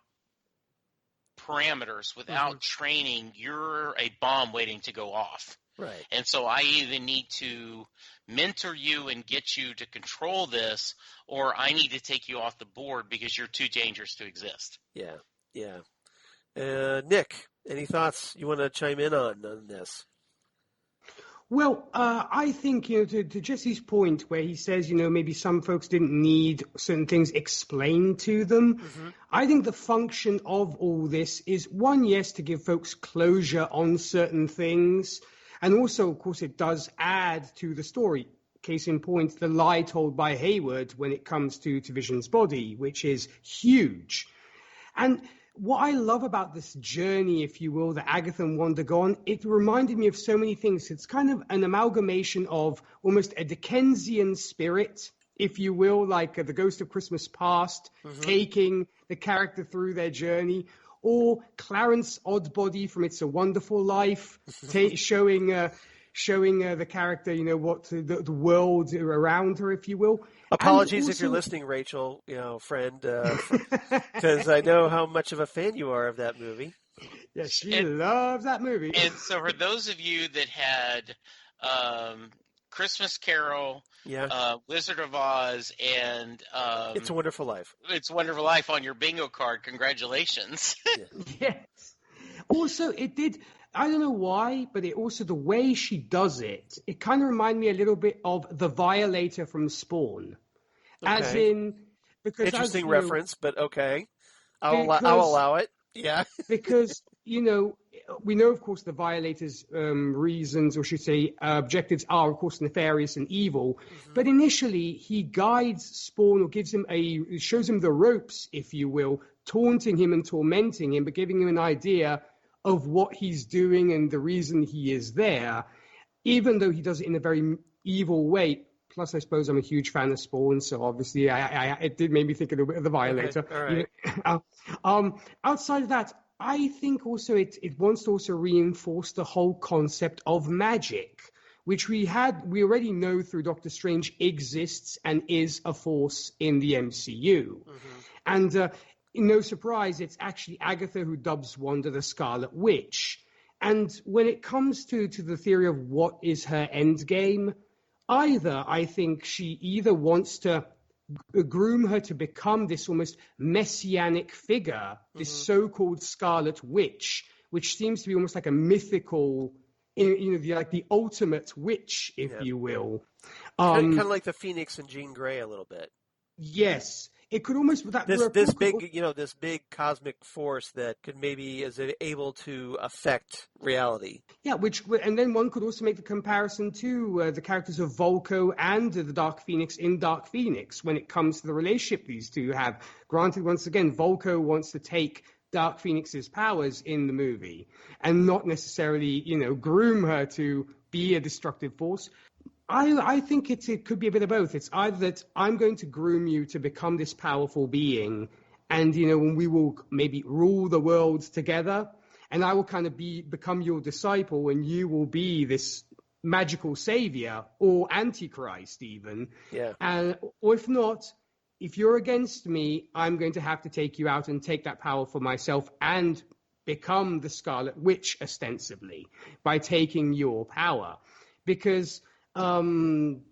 parameters, without training, you're a bomb waiting to go off? Right. And so I either need to mentor you and get you to control this, or I need to take you off the board because you're too dangerous to exist. Yeah. Nick, any thoughts you want to chime in on this? Well, I think, to Jesse's point where he says, maybe some folks didn't need certain things explained to them. I think the function of all this is, one, yes, to give folks closure on certain things. And also, of course, it does add to the story. Case in point, the lie told by Hayward when it comes to Vision's body, which is huge. And what I love about this journey, if you will, that Agatha and Wanda go on, it reminded me of so many things. It's kind of an amalgamation of almost a Dickensian spirit, if you will, like the Ghost of Christmas Past, taking the character through their journey, or Clarence Oddbody from It's a Wonderful Life, showing the character, what the world around her, if you will. Apologies if you're listening, Rachel, friend, because I know how much of a fan you are of that movie. Yeah, she loves that movie. And so for those of you that had Christmas Carol, Wizard of Oz, and It's a Wonderful Life. It's a Wonderful Life on your bingo card. Congratulations. Yes. Also, it did, I don't know why, but it also, the way she does it, it kind of reminded me a little bit of the Violator from Spawn. Okay. As in, because interesting reference, but okay. I'll allow it. Yeah. Because, we know, of course, the Violator's reasons, or should say objectives are, of course, nefarious and evil. But initially, he guides Spawn, or shows him the ropes, if you will, taunting him and tormenting him, but giving him an idea of what he's doing and the reason he is there, even though he does it in a very evil way, Plus, I suppose I'm a huge fan of Spawn, so obviously it did make me think a little bit of the Violator. Okay. All right. Outside of that, I think also it wants to also reinforce the whole concept of magic, which we already know through Doctor Strange exists and is a force in the MCU. Mm-hmm. And no surprise, it's actually Agatha who dubs Wanda the Scarlet Witch. And when it comes to the theory of what is her end game, I think she either wants to groom her to become this almost messianic figure, this so-called Scarlet Witch, which seems to be almost like a mythical, the ultimate witch, if you will. Kind of like the Phoenix and Jean Grey a little bit. Yes. It could almost this big cosmic force that could maybe is able to affect reality. Yeah, and then one could also make the comparison to the characters of Volko and the Dark Phoenix in Dark Phoenix when it comes to the relationship these two have. Granted, once again, Volko wants to take Dark Phoenix's powers in the movie and not necessarily, groom her to be a destructive force. I think it could be a bit of both. It's either that I'm going to groom you to become this powerful being, and when we will maybe rule the world together, and I will kind of become your disciple, and you will be this magical savior or antichrist even. Yeah. Or if not, if you're against me, I'm going to have to take you out and take that power for myself and become the Scarlet Witch ostensibly by taking your power, because. And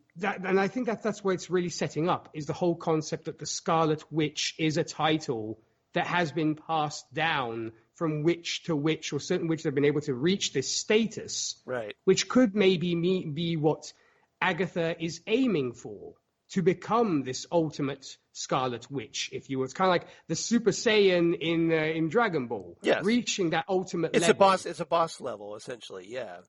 I think that's where it's really setting up, is the whole concept that the Scarlet Witch is a title that has been passed down from witch to witch, or certain witches have been able to reach this status, right? Which could maybe be what Agatha is aiming for, to become this ultimate Scarlet Witch, if you will. It's kind of like the Super Saiyan in Dragon Ball, reaching that ultimate level. It's a boss level, essentially, yeah,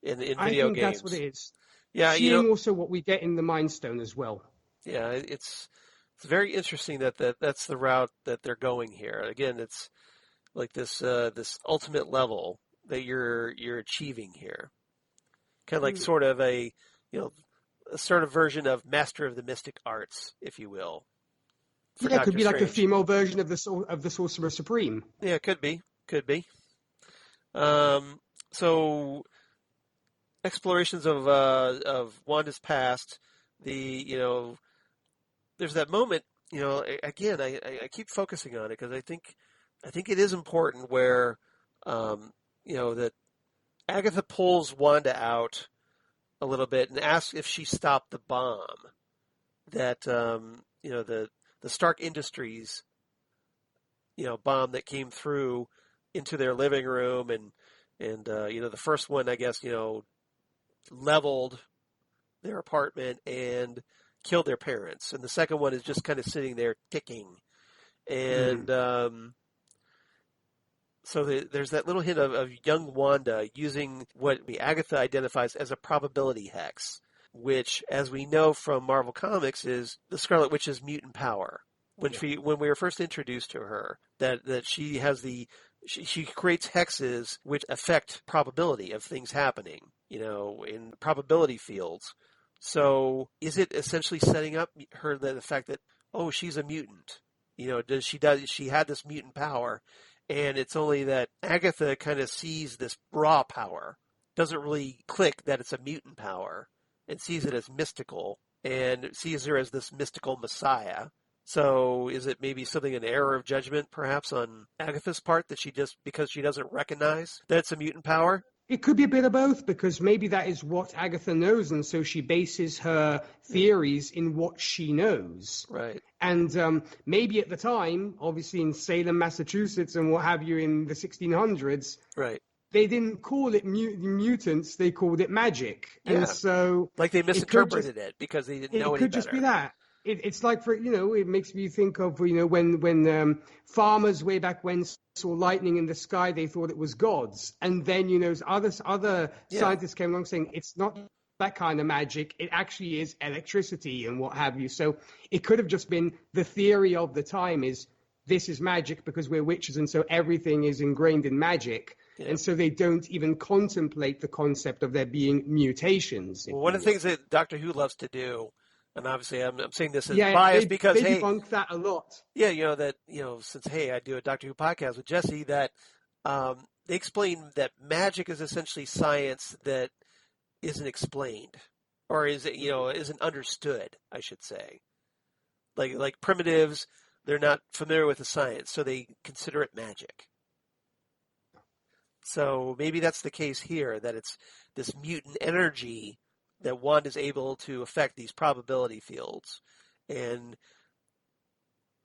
in video games. I think that's what it is. Yeah, seeing also what we get in the Mind Stone as well. Yeah, it's very interesting that's the route that they're going here. Again, it's like this ultimate level that you're achieving here, kind of like sort of a sort of version of Master of the Mystic Arts, if you will. Yeah, it could be like the female version of the Sorcerer Supreme. Yeah, it could be. So. Explorations of Wanda's past, there's that moment, again, I keep focusing on it because I think it is important where, that Agatha pulls Wanda out a little bit and asks if she stopped the bomb that, the Stark Industries, bomb that came through into their living room and the first one, I guess, leveled their apartment and killed their parents. And the second one is just kind of sitting there ticking. And so there's that little hint of young Wanda using what Agatha identifies as a probability hex, which, as we know from Marvel Comics, is the Scarlet Witch's mutant power. When we were first introduced to her, that she has she creates hexes which affect probability of things happening, in probability fields. So is it essentially setting up her the fact that, she's a mutant? She had this mutant power, and it's only that Agatha kind of sees this raw power, doesn't really click that it's a mutant power, and sees it as mystical, and sees her as this mystical messiah. So is it maybe an error of judgment, perhaps, on Agatha's part, that because she doesn't recognize that it's a mutant power? It could be a bit of both, because maybe that is what Agatha knows, and so she bases her theories in what she knows. Right. And maybe at the time, obviously in Salem, Massachusetts, and what have you, in the 1600s, right, they didn't call it mutants, they called it magic. Yeah. And so... Like they misinterpreted it because they didn't know any better. It could just be that. It's like, it makes me think of, when farmers way back when saw lightning in the sky, they thought it was gods. And then, other scientists came along saying it's not that kind of magic. It actually is electricity and what have you. So it could have just been the theory of the time is this is magic because we're witches. And so everything is ingrained in magic. Yeah. And so they don't even contemplate the concept of there being mutations. Well, one of the things that Doctor Who loves to do And obviously, I'm saying this as Yeah, biased because, they hey, debunk that a lot. yeah, since, hey, I do a Doctor Who podcast with Jesse, that they explain that magic is essentially science that isn't explained, or isn't understood, I should say. Like primitives, they're not familiar with the science, so they consider it magic. So maybe that's the case here, that it's this mutant energy that Wanda is able to affect these probability fields. And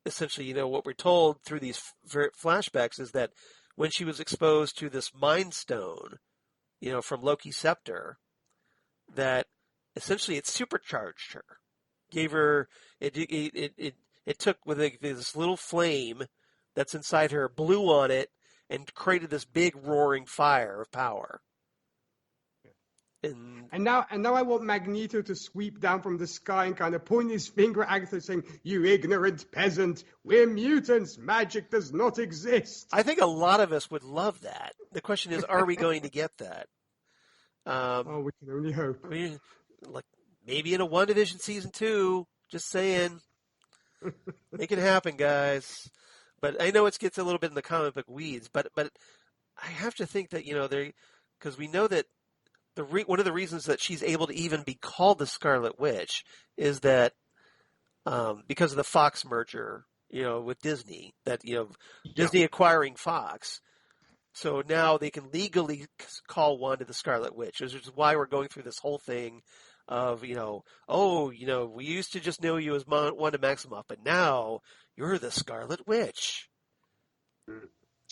essentially, what we're told through these flashbacks is that when she was exposed to this Mind Stone, from Loki's scepter, that essentially it supercharged her, gave her it took with this little flame that's inside her, blew on it, and created this big roaring fire of power. And now I want Magneto to sweep down from the sky and kind of point his finger at Agatha saying, "You ignorant peasant, we're mutants. Magic does not exist." I think a lot of us would love that. The question is, are we going to get that? We can only hope. Maybe in a WandaVision season 2. Just saying. Make it happen, guys. But I know it gets a little bit in the comic book weeds, but I have to think that, because we know that one of the reasons that she's able to even be called the Scarlet Witch is that because of the Fox merger, with Disney, that, Disney acquiring Fox. So now they can legally call Wanda the Scarlet Witch, which is why we're going through this whole thing of, we used to just know you as Wanda Maximoff, but now you're the Scarlet Witch.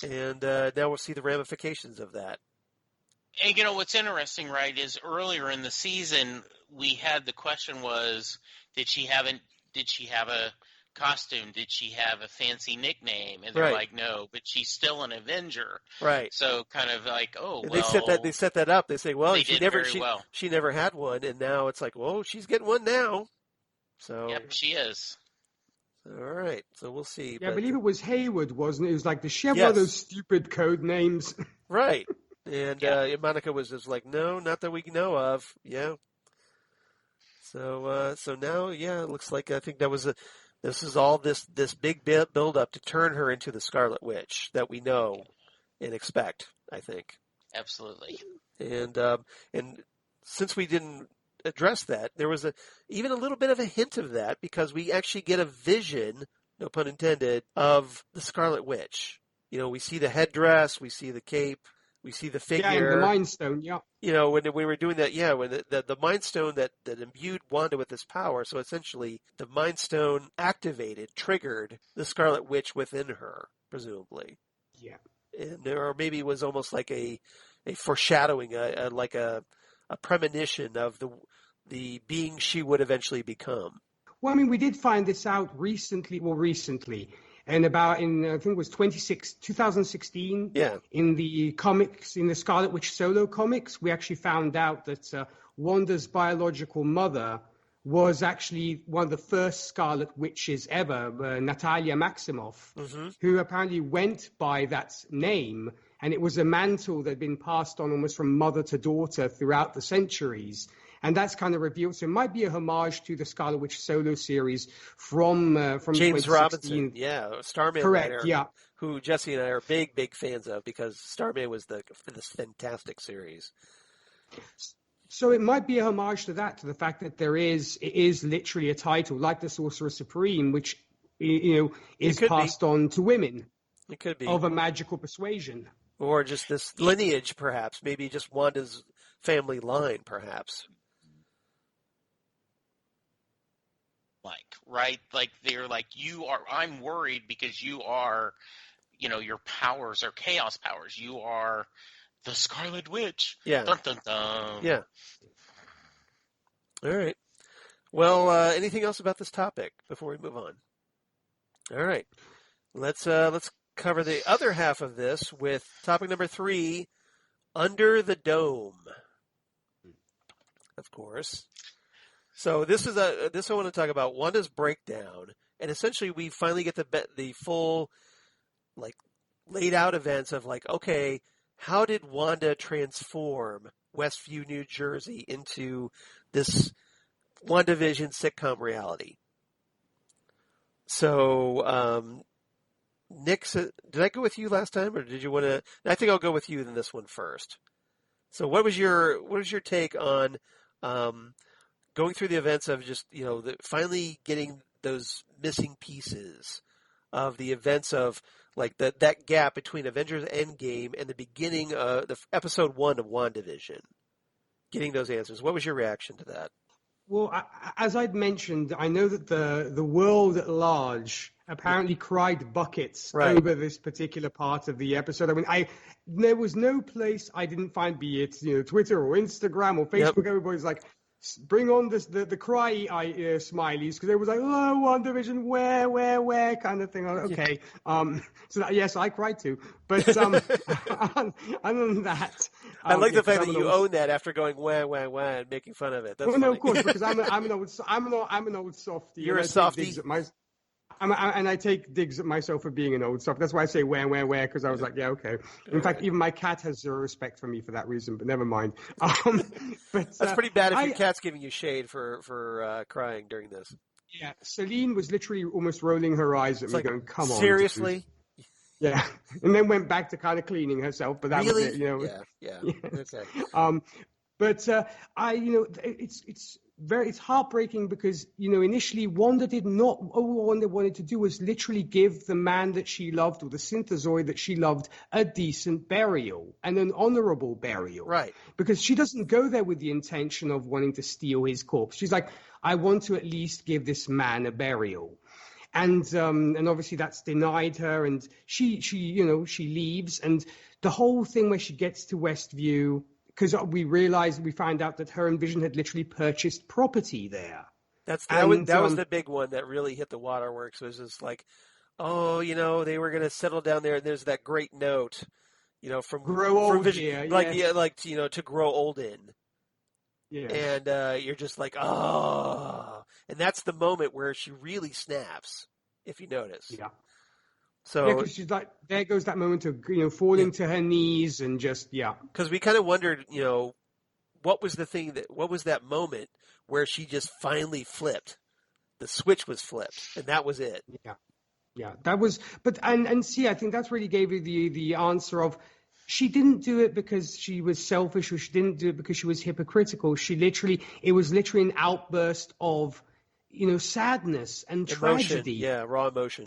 And now we'll see the ramifications of that. And what's interesting, right, is earlier in the season we had the question was, did she have a costume? Did she have a fancy nickname? And they're like, no, but she's still an Avenger. Right. So kind of like, they set that up. They say, well, she never had one, and now it's like, whoa, she's getting one now. So yep, she is. All right, so we'll see. Yeah, I believe it was Hayward, wasn't it? It was like, does she have one of those stupid code names? Right. And Monica was just like, no, not that we know of. Yeah. So now, it looks like I think this is all this big build up to turn her into the Scarlet Witch that we know and expect, I think. Absolutely. And since we didn't address that, there was even a little bit of a hint of that, because we actually get a vision, no pun intended, of the Scarlet Witch. We see the headdress, we see the cape, we see the figure. Yeah, and the Mind Stone, yeah. When we were doing that, when the Mind Stone that imbued Wanda with this power, so essentially the Mind Stone triggered the Scarlet Witch within her, presumably. Yeah. Or maybe it was almost like a foreshadowing, like a premonition of the being she would eventually become. Well, I mean, we did find this out recently, and I think it was 2016. Yeah. In the comics, in the Scarlet Witch solo comics, we actually found out that Wanda's biological mother was actually one of the first Scarlet Witches ever, Natalia Maximoff, who apparently went by that name. And it was a mantle that had been passed on almost from mother to daughter throughout the centuries. And that's kind of revealed. So it might be a homage to the Scarlet Witch solo series from James 2016. Robinson, Starman Correct, writer, yeah. Who Jesse and I are big fans of, because Starman was this fantastic series. So it might be a homage to that, to the fact that it is literally a title like the Sorcerer Supreme, which is passed on to women. It could be of a magical persuasion, or just this lineage, perhaps. Maybe just Wanda's family line, perhaps. They're like, you are. I'm worried because you are, your powers are chaos powers. You are the Scarlet Witch. Yeah. Dun, dun, dun. Yeah. All right. Well, anything else about this topic before we move on? All right. Let's cover the other half of this with topic number 3, Under the Dome. Of course. So this I want to talk about Wanda's breakdown, and essentially we finally get the full, laid out events of okay, how did Wanda transform Westview, New Jersey into this WandaVision sitcom reality. So, Nick, did I go with you last time, or did you want to? I think I'll go with you in this one first. So, what was your take on going through the events of just finally getting those missing pieces of the events of like that gap between Avengers Endgame and the beginning of the episode 1 of WandaVision? Getting those answers. What was your reaction to that? Well, as I'd mentioned, I know that the world at large apparently cried buckets over this particular part of the episode. I mean, there was no place I didn't find, be it Twitter or Instagram or Facebook. Everybody's like, bring on the cry smileys, because it was like, oh, WandaVision, where kind of thing. Okay, yes, I cried too. But other than that, I like the fact that you own that after going wah and making fun of it. That's funny. No, of course, because I'm an old softie. You're a softie. And I take digs at myself for being an old softie. That's why I say where, because I was like, yeah, okay. In fact, even my cat has zero respect for me for that reason, but never mind. But that's pretty bad if your cat's giving you shade for crying during this. Yeah, Celine was literally almost rolling her eyes at me, going, "Come on, seriously." Yeah, and then went back to kind of cleaning herself, but that was it, Yeah. Yes. Okay. But it's heartbreaking because initially Wanda did not. All Wanda wanted to do was literally give the man that she loved, or the synthezoid that she loved, a decent burial and an honorable burial. Right. Because she doesn't go there with the intention of wanting to steal his corpse. She's like, I want to at least give this man a burial. And obviously that's denied her, and she leaves, and the whole thing where she gets to Westview, because we found out that her and Vision had literally purchased property there. That was the big one that really hit the waterworks. Was just like, they were going to settle down there, and there's that great note, from Vision, to grow old in. Yeah. And you're just like, oh, and that's the moment where she really snaps, if you notice. Yeah. So because she's like, there goes that moment of falling to her knees and just Because we kind of wondered, what was that moment where she just finally flipped? The switch was flipped, and that was it. Yeah, that was. But and see, I think that's really gave you the answer of. She didn't do it because she was selfish, or she didn't do it because she was hypocritical. It was literally an outburst of, sadness and tragedy. Yeah, raw emotion.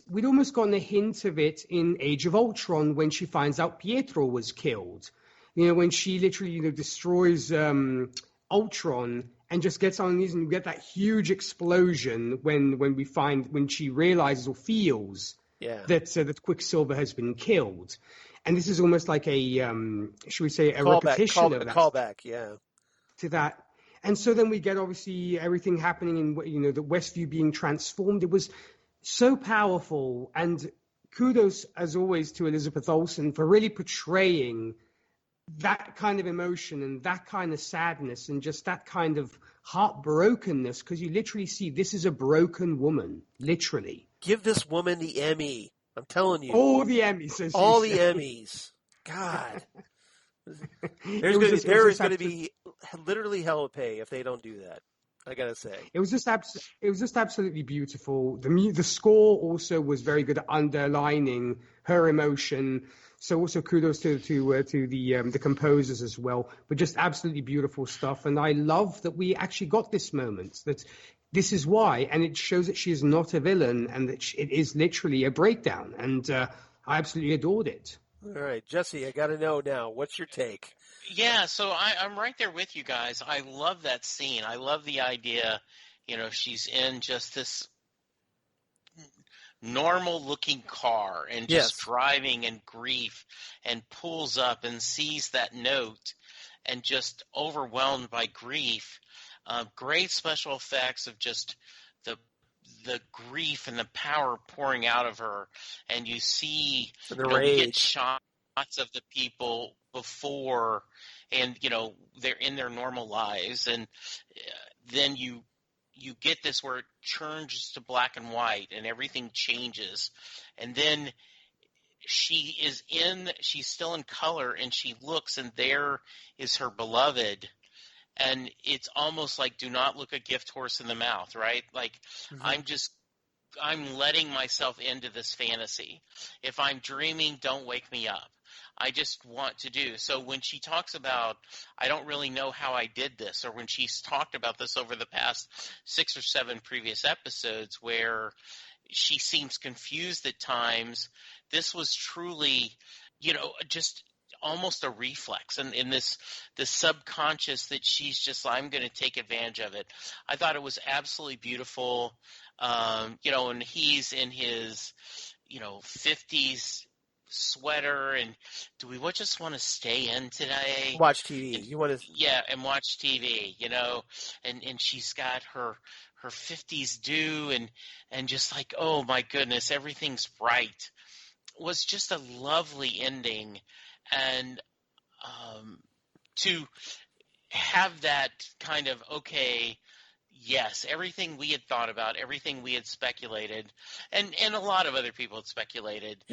We'd almost gotten a hint of it in Age of Ultron when she finds out Pietro was killed. When she literally, destroys Ultron and just gets on her knees, and you get that huge explosion when she realizes or feels that Quicksilver has been killed. And this is almost like a, should we say, repetition of that. A callback, yeah. To that. And so then we get, obviously, everything happening in, the Westview being transformed. It was so powerful. And kudos, as always, to Elizabeth Olsen for really portraying that kind of emotion and that kind of sadness and just that kind of heartbrokenness, because you literally see this is a broken woman, literally. Give this woman the Emmy. I'm telling you. All the Emmys. All the Emmys. God. There is going to be literally hell to pay if they don't do that. I got to say. It was just absolutely beautiful. The score also was very good at underlining her emotion. So also kudos to the composers as well. But just absolutely beautiful stuff. And I love that we actually got this moment, that this is why, and it shows that she is not a villain, and that it is literally a breakdown, and I absolutely adored it. All right, Jesse, I got to know now, what's your take? Yeah, so I'm right there with you guys. I love that scene. I love the idea, she's in just this normal-looking car and just driving in grief, and pulls up and sees that note and just overwhelmed by grief. Great special effects of just the grief and the power pouring out of her, and you see we get shots of the people before, and they're in their normal lives, and then you get this where it turns to black and white and everything changes, and then she's still in color, and she looks, and there is her beloved. And it's almost like do not look a gift horse in the mouth, right? Like I'm letting myself into this fantasy. If I'm dreaming, don't wake me up. I just want to do. So when she talks about, I don't really know how I did this, or when she's talked about this over the past 6 or 7 previous episodes where she seems confused at times, this was truly, just almost a reflex, and in this subconscious that she's just, I'm going to take advantage of it. I thought it was absolutely beautiful. And he's in his, 50s sweater, and do we just want to stay in today? Watch TV. And, you want to? Yeah, and watch TV, and she's got her 50s do, and just like, oh my goodness, everything's right. It was just a lovely ending, and to have that kind of, okay, yes, everything we had thought about, everything we had speculated, and a lot of other people had speculated,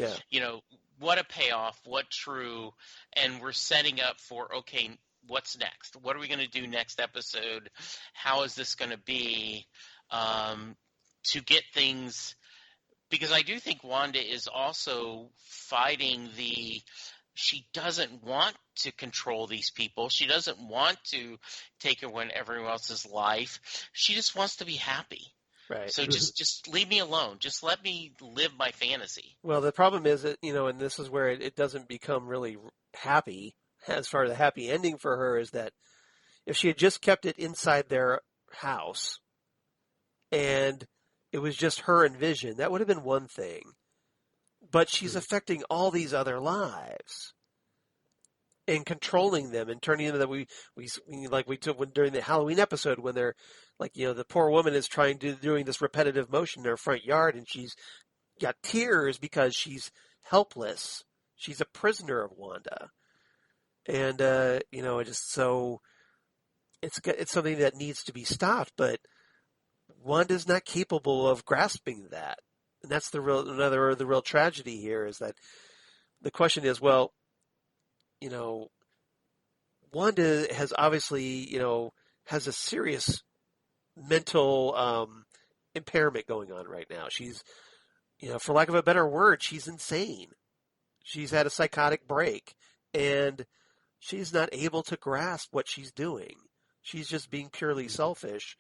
what a payoff, what true, and we're setting up for, okay, what's next? What are we going to do next episode? How is this going to be to get things – because I do think Wanda is also fighting she doesn't want to control these people. She doesn't want to take away everyone else's life. She just wants to be happy. Right. So just leave me alone. Just let me live my fantasy. Well, the problem is that, and this is where it doesn't become really happy, as far as the happy ending for her, is that if she had just kept it inside their house and it was just her and Vision, that would have been one thing. But she's affecting all these other lives and controlling them and turning them that we took during the Halloween episode when they're like, the poor woman is doing this repetitive motion in her front yard, and she's got tears because she's helpless. She's a prisoner of Wanda. And, it's something that needs to be stopped, but Wanda's not capable of grasping that. And that's the real tragedy here, is that the question is, well, Wanda has obviously, has a serious mental impairment going on right now. She's, for lack of a better word, she's insane. She's had a psychotic break, and she's not able to grasp what she's doing. She's just being purely selfish.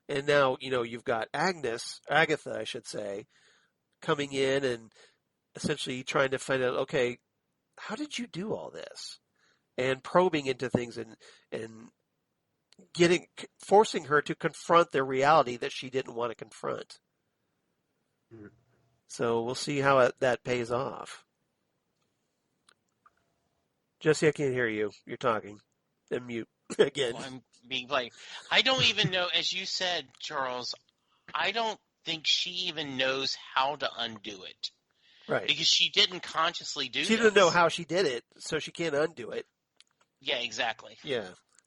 And now, you've got Agatha, I should say, coming in and essentially trying to find out, okay, how did you do all this? And probing into things and forcing her to confront the reality that she didn't want to confront. Mm-hmm. So we'll see how that pays off. Jesse, I can't hear you. You're talking. And mute again. Well, I'm being like, I don't even know, as you said, Charles, I don't think she even knows how to undo it. Right. Because she didn't consciously do it. She didn't know how she did it, so she can't undo it. Yeah, exactly. Yeah,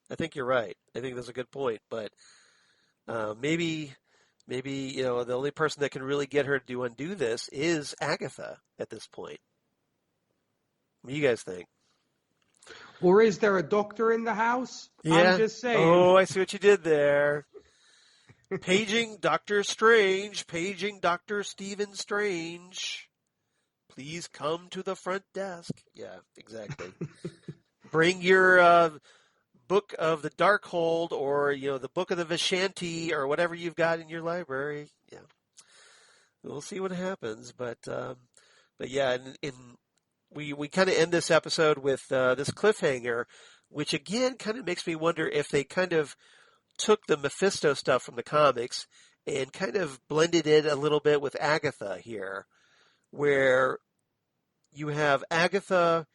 I think you're right. I think that's a good point. But maybe the only person that can really get her to undo this is Agatha at this point. What do you guys think? Or is there a doctor in the house? Yeah. I'm just saying. Oh, I see what you did there. Paging Dr. Strange, paging Dr. Stephen Strange. Please come to the front desk. Yeah, exactly. Bring your book of the Darkhold, or the book of the Vishanti, or whatever you've got in your library. Yeah, we'll see what happens. But yeah, we kind of end this episode with this cliffhanger, which again kind of makes me wonder if they kind of took the Mephisto stuff from the comics and kind of blended it a little bit with Agatha here, where you have Agatha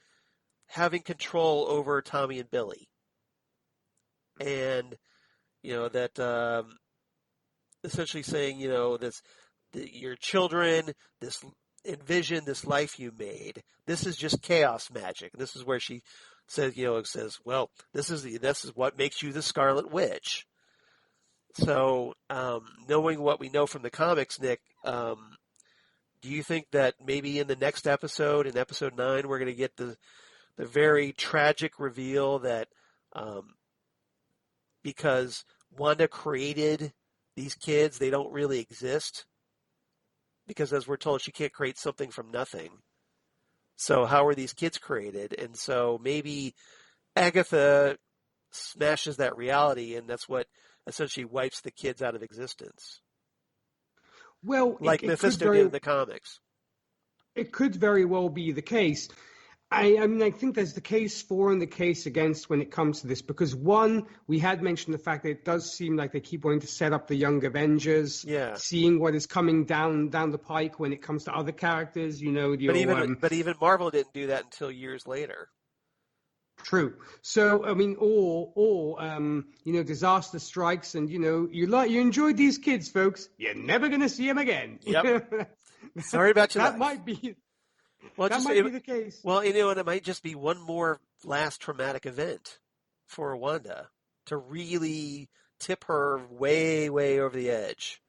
having control over Tommy and Billy. And, that essentially saying, your children, this envision, this life you made, this is just chaos magic. And this is where she says, well, this is what makes you the Scarlet Witch. So, knowing what we know from the comics, Nick, do you think that maybe in the next episode, in episode 9, we're going to get the very tragic reveal that because Wanda created these kids. They don't really exist because, as we're told, she can't create something from nothing. So how are these kids created? And so maybe Agatha smashes that reality, and that's what essentially wipes the kids out of existence. Well, like Mephisto did in the comics. It could very well be the case. I mean, I think there's the case for and the case against when it comes to this, because one, we had mentioned the fact that it does seem like they keep wanting to set up the Young Avengers, seeing what is coming down the pike when it comes to other characters, you know. But even Marvel didn't do that until years later. True. So I mean, or you know, disaster strikes, and you know, you enjoyed these kids, folks. You're never going to see them again. Yep. Sorry about your life. Might be. Well, that might be the case. Well, you know, and it might just be one more last traumatic event for Wanda to really tip her way, way over the edge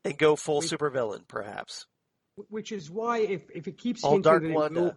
and go full supervillain, perhaps. Which is why, if it keeps all dark Wanda.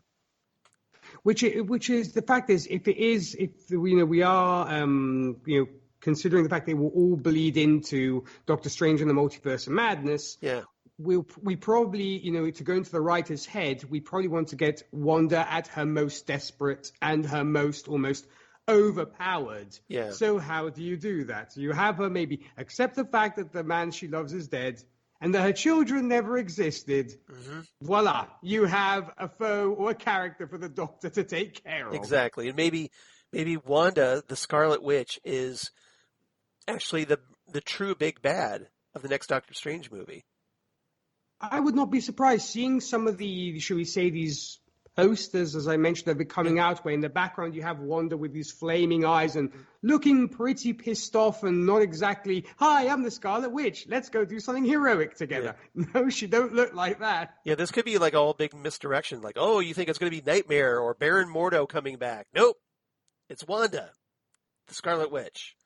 Which is the fact is, if you know, we are you know, considering the fact they will all bleed into Doctor Strange and the Multiverse of Madness. Yeah. We probably, you know, to go into the writer's head, we probably want to get Wanda at her most desperate and her most almost overpowered. Yeah. So how do you do that? You have her maybe accept the fact that the man she loves is dead and that her children never existed. Mm-hmm. Voila, you have a foe or a character for the Doctor to take care of. Exactly, and maybe Wanda, the Scarlet Witch, is actually the true big bad of the next Doctor Strange movie. I would not be surprised seeing some of the, should we say, these posters, as I mentioned, that are coming out, where in the background you have Wanda with these flaming eyes and looking pretty pissed off and not exactly, hi, I'm the Scarlet Witch, let's go do something heroic together. Yeah. No, she don't look like that. Yeah, this could be like all big misdirection, like, oh, you think it's going to be Nightmare or Baron Mordo coming back. Nope, it's Wanda, the Scarlet Witch.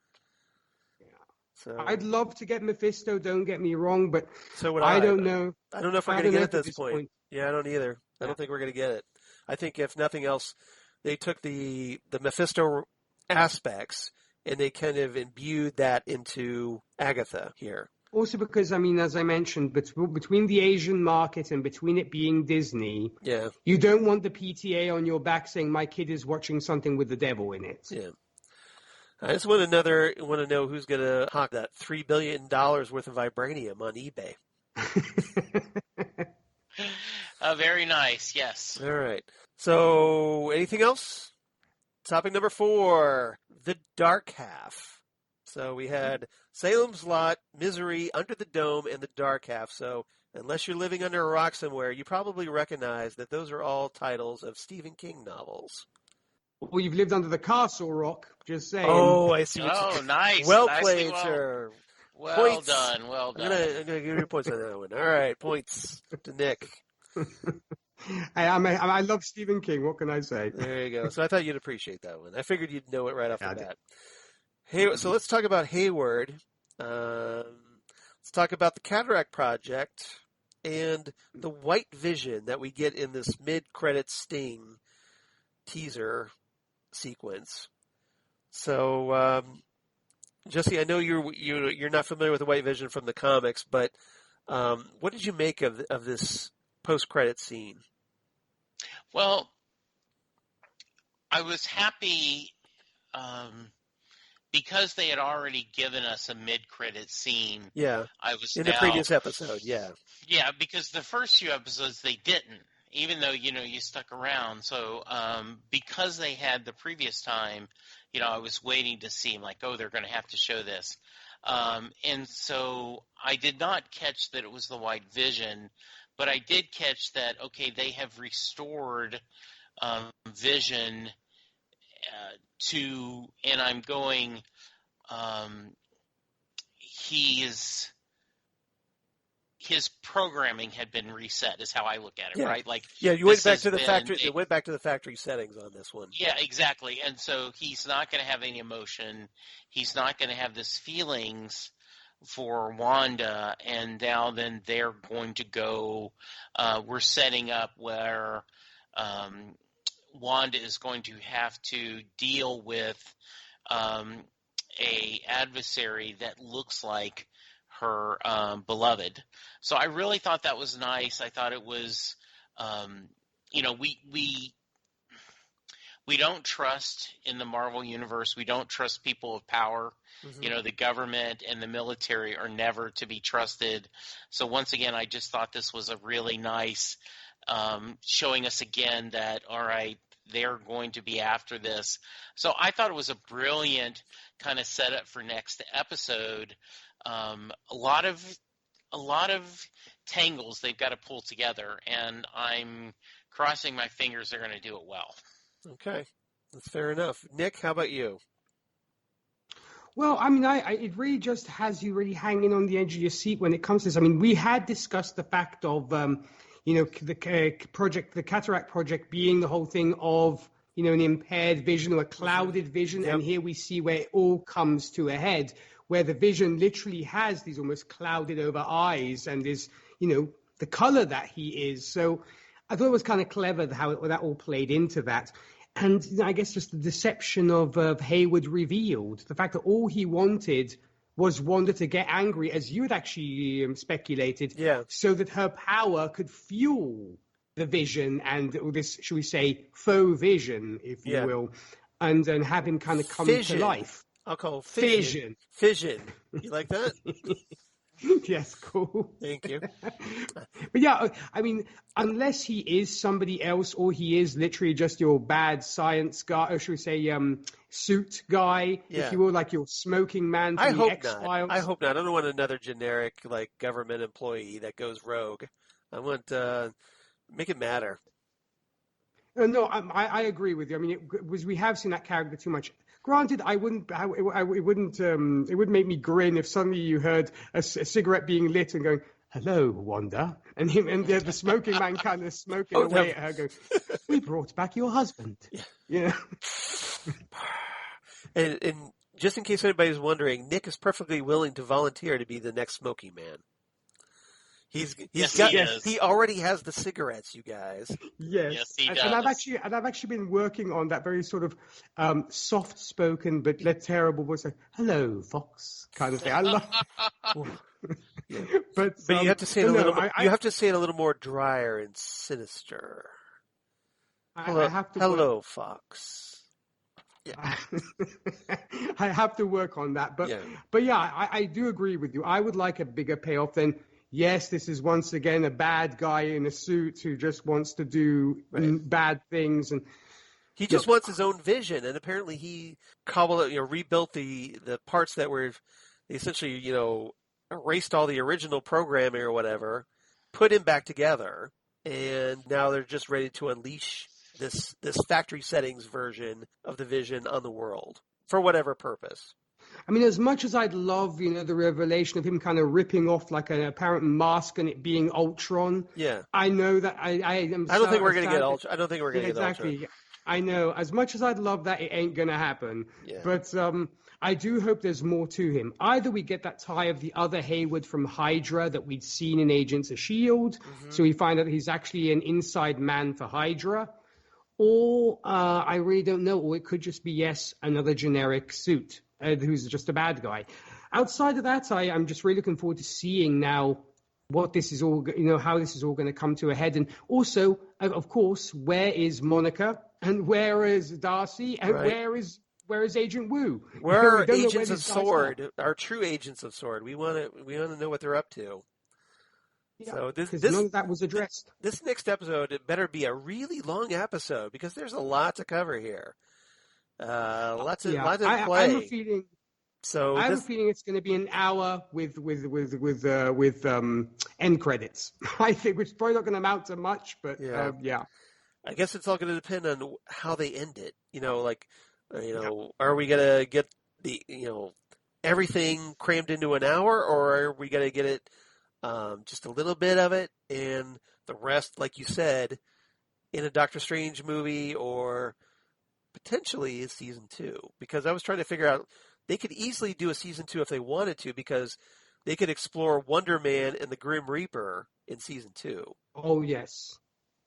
So, I'd love to get Mephisto, don't get me wrong, but so would I don't know. I don't know if we're going to get it at this point. Yeah, I don't either. I don't think we're going to get it. I think if nothing else, they took the Mephisto aspects and they kind of imbued that into Agatha here. Also because, I mean, as I mentioned, between the Asian market and between it being Disney, you don't want the PTA on your back saying my kid is watching something with the devil in it. Yeah. I just want to know who's going to hawk that $3 billion worth of vibranium on eBay. Very nice, yes. All right. So, anything else? Topic number 4, the dark half. So we had Salem's Lot, Misery, Under the Dome, and the dark half. So unless you're living under a rock somewhere, you probably recognize that those are all titles of Stephen King novels. Well, you've lived under the castle rock, just saying. Oh, I see. Nice. Well Nicely played, sir. Well done. Well done. I'm gonna give you points on that one. All right, points to Nick. I love Stephen King. What can I say? There you go. So I thought you'd appreciate that one. I figured you'd know it right off the bat. Hey, so let's talk about Hayward. Let's talk about the Cataract Project and the white vision that we get in this mid-credit sting teaser sequence. So, Jesse, I know you're not familiar with the white vision from the comics, but what did you make of this post-credit scene? Well, I was happy because they had already given us a mid-credit scene. Yeah, I was in the previous episode. Yeah, because the first few episodes they didn't. Even though, you stuck around. So because they had the previous time, I was waiting to see, like, oh, they're going to have to show this. And so I did not catch that it was the white vision, but I did catch that, okay, they have restored Vision to, and I'm going, his programming had been reset, is how I look at it, right? Like, you went back to the factory. You went back to the factory settings on this one. Yeah, exactly. And so he's not going to have any emotion. He's not going to have this feelings for Wanda. And now then they're going to go. We're setting up where Wanda is going to have to deal with a adversary that looks like her beloved. So I really thought that was nice. I thought it was, we don't trust in the Marvel universe. We don't trust people of power. Mm-hmm. The government and the military are never to be trusted. So once again, I just thought this was a really nice showing us again that, all right, they're going to be after this. So I thought it was a brilliant kind of setup for next episode. A lot of tangles they've got to pull together, and I'm crossing my fingers they're going to do it well. Okay, that's fair enough. Nick, how about you? Well, I mean, it really just has you really hanging on the edge of your seat when it comes to this. I mean, we had discussed the fact of, the Cataract Project being the whole thing of, an impaired vision or a clouded vision. Yep. And here we see where it all comes to a head, where the vision literally has these almost clouded over eyes and is, the color that he is. So I thought it was kind of clever how that all played into that. And I guess just the deception of Hayward revealed, the fact that all he wanted was Wanda to get angry, as you had actually speculated, so that her power could fuel the vision and this, shall we say, faux vision, if you will, and have him kind of come to life. I'll call fission. Fission. You like that? Yes, cool. Thank you. But yeah, I mean, unless he is somebody else or he is literally just your bad science guy, or should we say suit guy, if you will, like your smoking man from the X-Files. I hope not. I don't want another generic like government employee that goes rogue. I want make it matter. No, I agree with you. I mean, we have seen that character too much. Granted, it would make me grin if suddenly you heard a cigarette being lit and going, "Hello, Wanda," and the smoking man kind of smoking away at her, going, "We brought back your husband." Yeah. And just in case anybody's wondering, Nick is perfectly willing to volunteer to be the next smoking man. He already has the cigarettes, you guys. Yes, he does. And I've actually been working on that very sort of soft-spoken but terrible voice, like "Hello, Fox" kind of thing. I love. But you have to say it you have to say it a little more drier and sinister. Hello, Fox. Yeah. I have to work on that, but I do agree with you. I would like a bigger payoff than. Yes, this is once again a bad guy in a suit who just wants to do bad things, and he just wants his own vision. And apparently, he rebuilt the parts that were essentially, erased all the original programming or whatever, put him back together, and now they're just ready to unleash this factory settings version of the Vision on the world for whatever purpose. I mean, as much as I'd love, the revelation of him kind of ripping off like an apparent mask and it being Ultron. Yeah. I know that I don't think we're going to get Ultron. I don't think we're going to get Ultron. Exactly. I know. As much as I'd love that, it ain't going to happen. Yeah. But I do hope there's more to him. Either we get that tie of the other Hayward from Hydra that we'd seen in Agents of S.H.I.E.L.D., so we find out he's actually an inside man for Hydra, or I really don't know, or it could just be, another generic suit. Who's just a bad guy. Outside of that, I'm just really looking forward to seeing now what this is all, how this is all going to come to a head. And also, of course, where is Monica and where is Darcy and where is Agent Wu? Where are Agents of S.W.O.R.D., our true Agents of S.W.O.R.D.? We want to know what they're up to. Yeah, so this none of that was addressed. This next episode, it better be a really long episode because there's a lot to cover here. Lots of play. I have a feeling. I have a feeling it's going to be an hour with end credits. I think, which is probably not going to amount to much, but I guess it's all going to depend on how they end it. Are we going to get the everything crammed into an hour, or are we going to get it just a little bit of it and the rest, like you said, in a Doctor Strange movie or potentially is season 2, because I was trying to figure out they could easily do a season 2 if they wanted to, because they could explore Wonder Man and the Grim Reaper in season 2. Oh yes,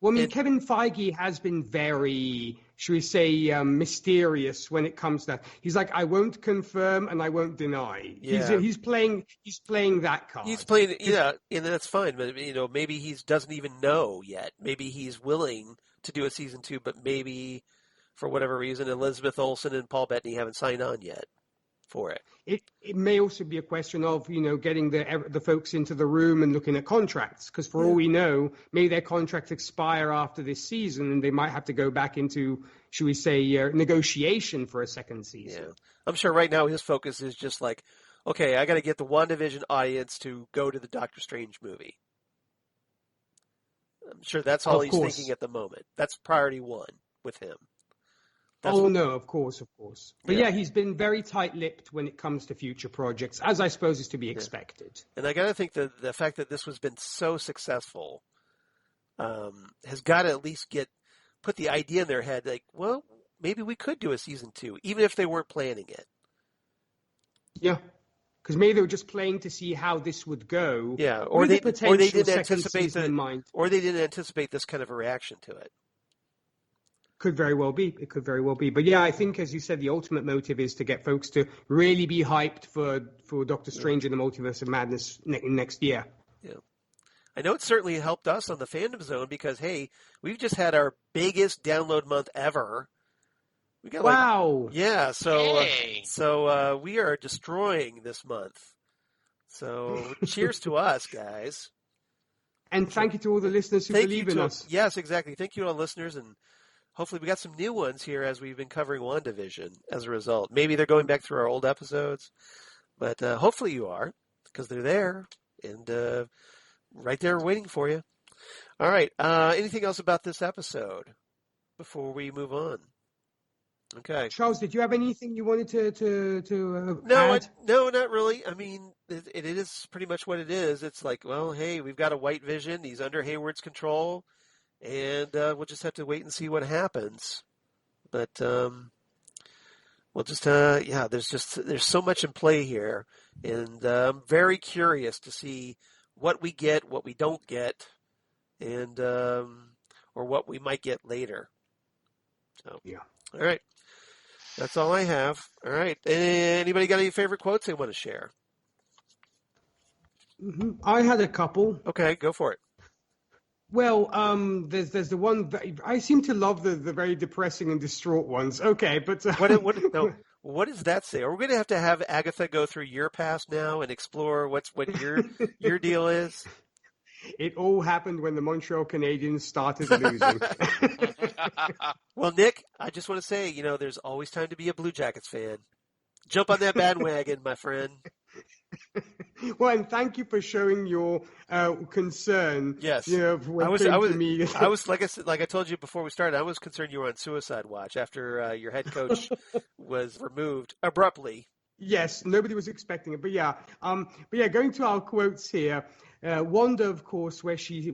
Well, I mean, Kevin Feige has been very, should we say, mysterious when it comes to that. He's like, I won't confirm and I won't deny. Yeah. He's playing that card. He's playing, yeah, and that's fine. But maybe he doesn't even know yet. Maybe he's willing to do a season 2, but maybe for whatever reason, Elizabeth Olsen and Paul Bettany haven't signed on yet for it. It may also be a question of, getting the folks into the room and looking at contracts, because for all we know, maybe their contracts expire after this season and they might have to go back into, should we say, negotiation for a second season. Yeah. I'm sure right now his focus is just like, okay, I got to get the WandaVision audience to go to the Doctor Strange movie. I'm sure that's all he's thinking at the moment. That's priority 1 with him. No, of course. But yeah, he's been very tight-lipped when it comes to future projects, as I suppose is to be expected. And I got to think that the fact that this has been so successful has got to at least put the idea in their head, like, well, maybe we could do a season 2, even if they weren't planning it. Yeah, because maybe they were just playing to see how this would go. Yeah, or they didn't anticipate or they didn't anticipate this kind of a reaction to it. Could very well be. It could very well be. But yeah, I think, as you said, the ultimate motive is to get folks to really be hyped for Doctor Strange in the Multiverse of Madness next year. Yeah. I know it certainly helped us on the Fandom Zone because, hey, we've just had our biggest download month ever. We got wow. Yeah, so we are destroying this month. So cheers to us, guys. And thank you to all the listeners who believe in us. Yes, exactly. Thank you to all listeners, and hopefully we got some new ones here as we've been covering WandaVision as a result. Maybe they're going back through our old episodes, but hopefully you are, because they're there and right there waiting for you. All right. Anything else about this episode before we move on? Okay. Charles, did you have anything you wanted to No, add? No, not really. I mean, it is pretty much what it is. It's like, well, hey, we've got a White Vision. He's under Hayward's control. And we'll just have to wait and see what happens. But we'll just, there's so much in play here. And I'm very curious to see what we get, what we don't get, and or what we might get later. So, yeah. All right. That's all I have. All right. Anybody got any favorite quotes they want to share? Mm-hmm. I had a couple. Okay, go for it. Well, there's the one that I seem to love the very depressing and distraught ones. Okay, but what does that say? Are we going to have Agatha go through your past now and explore what your deal is? It all happened when the Montreal Canadiens started losing. Well, Nick, I just want to say, there's always time to be a Blue Jackets fan. Jump on that bandwagon, my friend. Well, and thank you for showing your concern. Yes, when I was like I told you before we started. I was concerned you were on suicide watch after your head coach was removed abruptly. Yes, nobody was expecting it, but yeah. Going to our quotes here. Wanda, of course, where she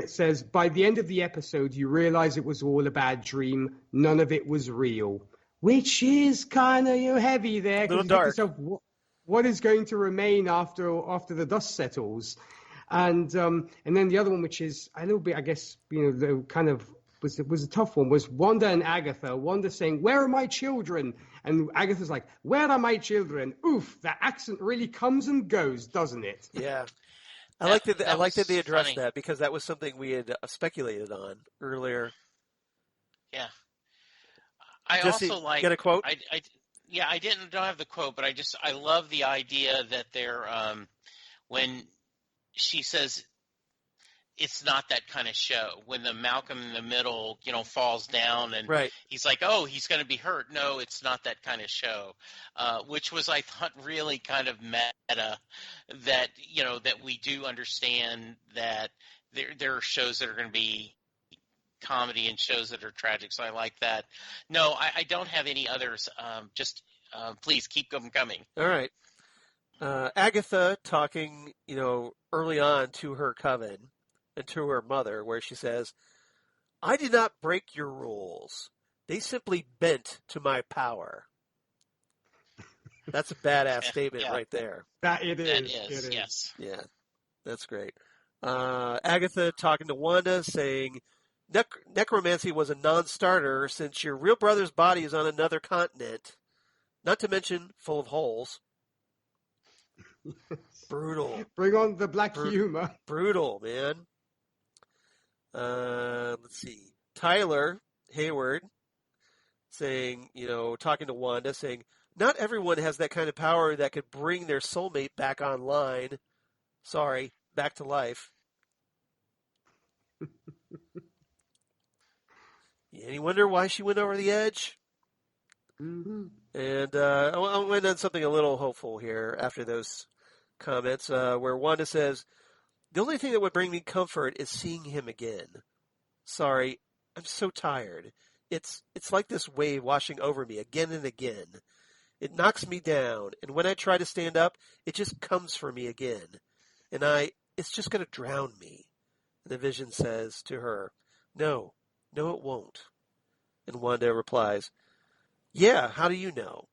says, by the end of the episode, you realize it was all a bad dream. None of it was real, which is kind of heavy there. A little dark. What is going to remain after the dust settles? And then the other one, which is a little bit, I guess, the kind of was a tough one, was Wanda and Agatha. Wanda saying, "Where are my children?" And Agatha's like, "Where are my children?" Oof, that accent really comes and goes, doesn't it? Yeah. I like that they addressed that because that was something we had speculated on earlier. Yeah. Jesse, also like. Get a quote? I don't have the quote, but I love the idea that they're when she says it's not that kind of show. When the Malcolm in the Middle, falls down and right. He's like, oh, he's going to be hurt. No, it's not that kind of show, which was, I thought, really kind of meta that, that we do understand that there are shows that are going to be comedy and shows that are tragic. So I like that. No, I don't have any others. Please keep them coming. All right. Agatha talking, early on to her coven and to her mother, where she says, "I did not break your rules. They simply bent to my power." That's a badass statement right there. It is. Yes. Yeah, that's great. Agatha talking to Wanda, saying, necromancy was a non-starter since your real brother's body is on another continent, not to mention full of holes. Brutal. Bring on the black humor. Brutal, man. Let's see. Tyler Hayward saying, talking to Wanda, saying, not everyone has that kind of power that could bring their soulmate back online. Sorry, back to life. Any wonder why she went over the edge? Mm-hmm. And I went on something a little hopeful here after those comments, where Wanda says, the only thing that would bring me comfort is seeing him again. Sorry, I'm so tired. It's like this wave washing over me again and again. It knocks me down, and when I try to stand up, it just comes for me again. And it's just going to drown me. And the vision says to her, no, it won't. And Wanda replies, yeah, how do you know?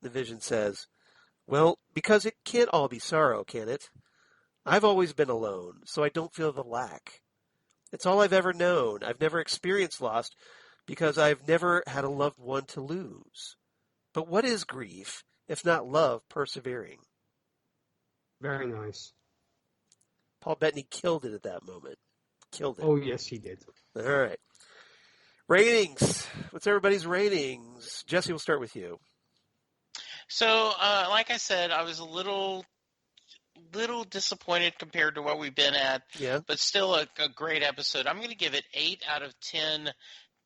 The vision says, well, because it can't all be sorrow, can it? I've always been alone, so I don't feel the lack. It's all I've ever known. I've never experienced loss because I've never had a loved one to lose. But what is grief, if not love persevering? Very nice. Paul Bettany killed it at that moment. Killed it. Oh, yes, he did. All right. Ratings. What's everybody's ratings? Jesse, we'll start with you. So, like I said, I was a little disappointed compared to what we've been at, but still a great episode. I'm going to give it 8 out of 10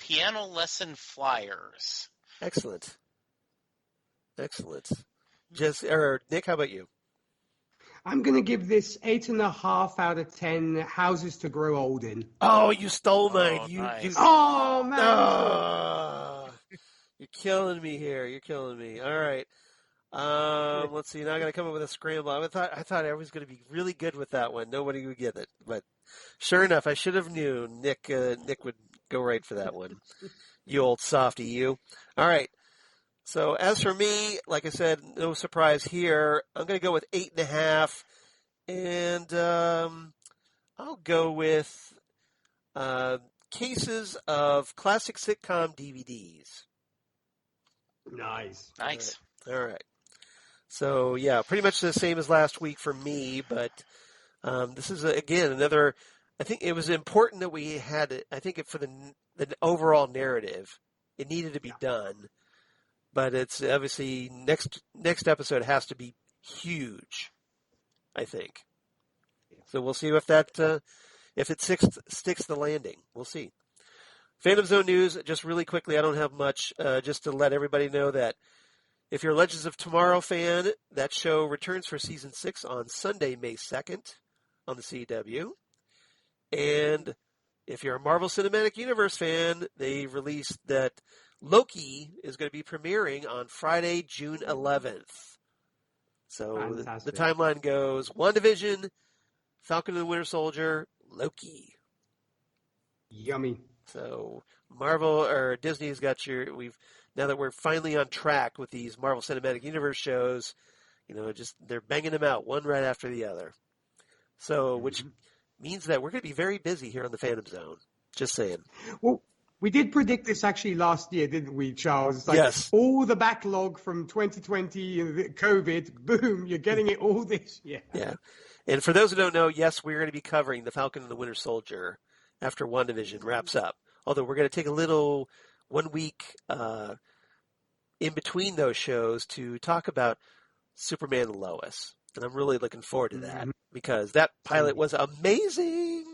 piano lesson flyers. Excellent. Nick, how about you? I'm going to give this 8.5 out of 10 houses to grow old in. Oh, you stole mine. Nice. Oh, man. Oh, you're killing me here. You're killing me. All right. Let's see. Now I got to come up with a scramble. I thought I was going to be really good with that one. Nobody would get it, but sure enough, I should have knew Nick would go right for that one. You old softy, you. All right. So as for me, like I said, no surprise here. I'm going to go with 8.5, and I'll go with cases of classic sitcom DVDs. Nice. All right. So, yeah, pretty much the same as last week for me, but this is, again, another – I think it was important that we had it. I think for the overall narrative, it needed to be done. But it's obviously next episode has to be huge, I think. So we'll see if it sticks the landing. We'll see. Phantom Zone news, just really quickly, I don't have much, just to let everybody know that if you're a Legends of Tomorrow fan, that show returns for Season 6 on Sunday, May 2nd on the CW. And if you're a Marvel Cinematic Universe fan, they released that Loki is going to be premiering on Friday, June 11th. So the timeline goes WandaVision, Falcon and the Winter Soldier, Loki. Yummy. So Marvel or Disney's got now that we're finally on track with these Marvel Cinematic Universe shows, they're banging them out one right after the other. So, which means that we're going to be very busy here on the Phantom Zone. Just saying. Well, we did predict this actually last year, didn't we, Charles? It's like yes. All the backlog from 2020 and COVID, boom, you're getting it all this year. Yeah. And for those who don't know, yes, we're going to be covering the Falcon and the Winter Soldier after WandaVision wraps up. Although we're going to take a little 1 week in between those shows to talk about Superman and Lois. And I'm really looking forward to that because that pilot was amazing.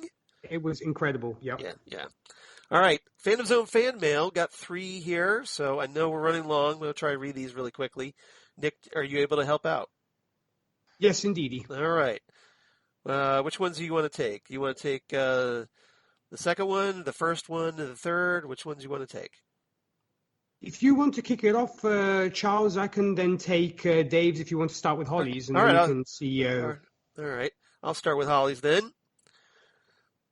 It was incredible. Yep. Yeah. All right. Phantom Zone fan mail. Got 3 here, so I know we're running long. We'll try and read these really quickly. Nick, are you able to help out? Yes, indeedy. All right. Which ones do you want to take? You want to take the second one, the first one, and the third? Which ones do you want to take? If you want to kick it off, Charles, I can then take Dave's if you want to start with Holly's. And all right, then you can see... All right. I'll start with Holly's then.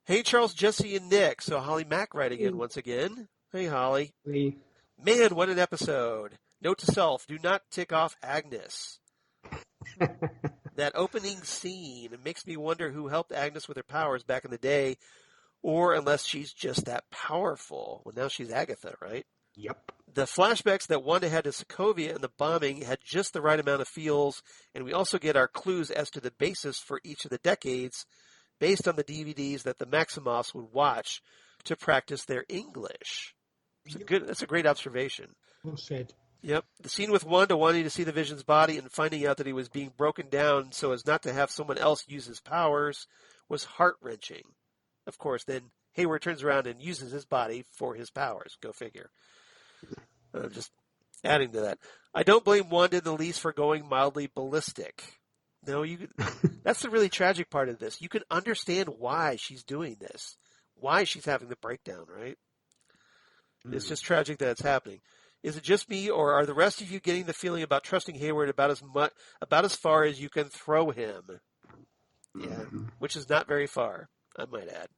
Hey, Charles, Jesse, and Nick. So Holly Mack writing in once again. Hey, Holly. Hey. Man, what an episode. Note to self, do not tick off Agnes. That opening scene makes me wonder who helped Agnes with her powers back in the day or unless she's just that powerful. Well, now she's Agatha, right? Yep. The flashbacks that Wanda had to Sokovia and the bombing had just the right amount of feels, and we also get our clues as to the basis for each of the decades based on the DVDs that the Maximoffs would watch to practice their English. That's a great observation. Well said. Yep. The scene with Wanda wanting to see the Vision's body and finding out that he was being broken down so as not to have someone else use his powers was heart-wrenching. Of course, then Hayward turns around and uses his body for his powers. Go figure. Just adding to that. I don't blame Wanda in the least for going mildly ballistic. No, that's the really tragic part of this. You can understand why she's doing this, why she's having the breakdown, right? It's just tragic that it's happening. Is it just me, or are the rest of you getting the feeling about trusting Hayward about as far as you can throw him? Yeah, which is not very far, I might add.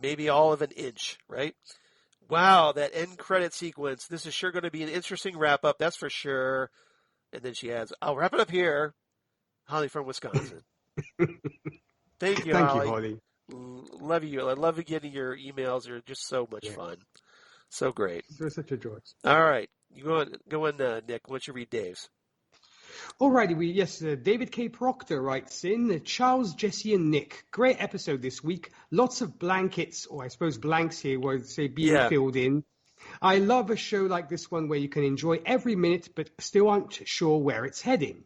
Maybe all of an inch, right? Wow, that end credit sequence. This is sure going to be an interesting wrap-up, that's for sure. And then she adds, I'll wrap it up here. Holly from Wisconsin. Thank you, Holly. Love you. I love getting your emails. They're just so much fun. So great. They're such a joy. All right. You go on, Nick. Why don't you read Dave's? Alrighty, David K. Proctor writes in, Charles, Jesse, and Nick. Great episode this week. Lots of blankets, or I suppose blanks here, where say being filled in. I love a show like this one where you can enjoy every minute, but still aren't sure where it's heading.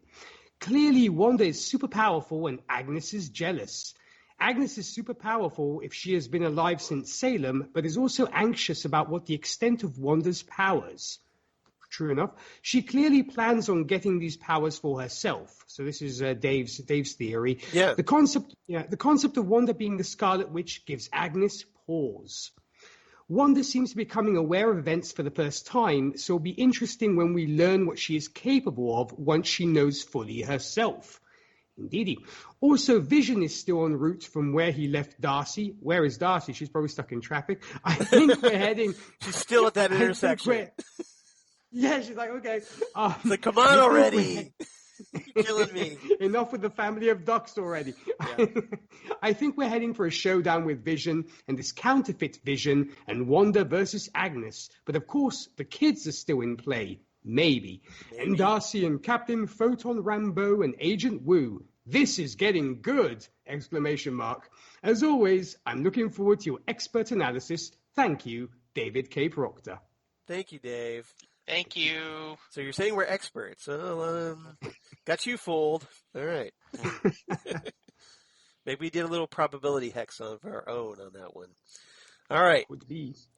Clearly, Wanda is super powerful, and Agnes is jealous. Agnes is super powerful if she has been alive since Salem, but is also anxious about what the extent of Wanda's powers. True enough. She clearly plans on getting these powers for herself. So this is Dave's theory. Yeah. The concept of Wanda being the Scarlet Witch gives Agnes pause. Wanda seems to be becoming aware of events for the first time, so it'll be interesting when we learn what she is capable of once she knows fully herself. Indeedy. Also, Vision is still en route from where he left Darcy. Where is Darcy? She's probably stuck in traffic. I think we're heading... She's still at that intersection. Yeah, she's like, okay. It's like, come on already. You're killing me. Enough with the family of ducks already. Yeah. I think we're heading for a showdown with Vision and this counterfeit Vision and Wanda versus Agnes. But of course, the kids are still in play. Maybe. And Darcy and Captain Photon Rambeau and Agent Wu. This is getting good! ! As always, I'm looking forward to your expert analysis. Thank you, David K. Proctor. Thank you, Dave. Thank you. So you're saying we're experts. Got you fooled. All right. Maybe we did a little probability hex of our own on that one. All right.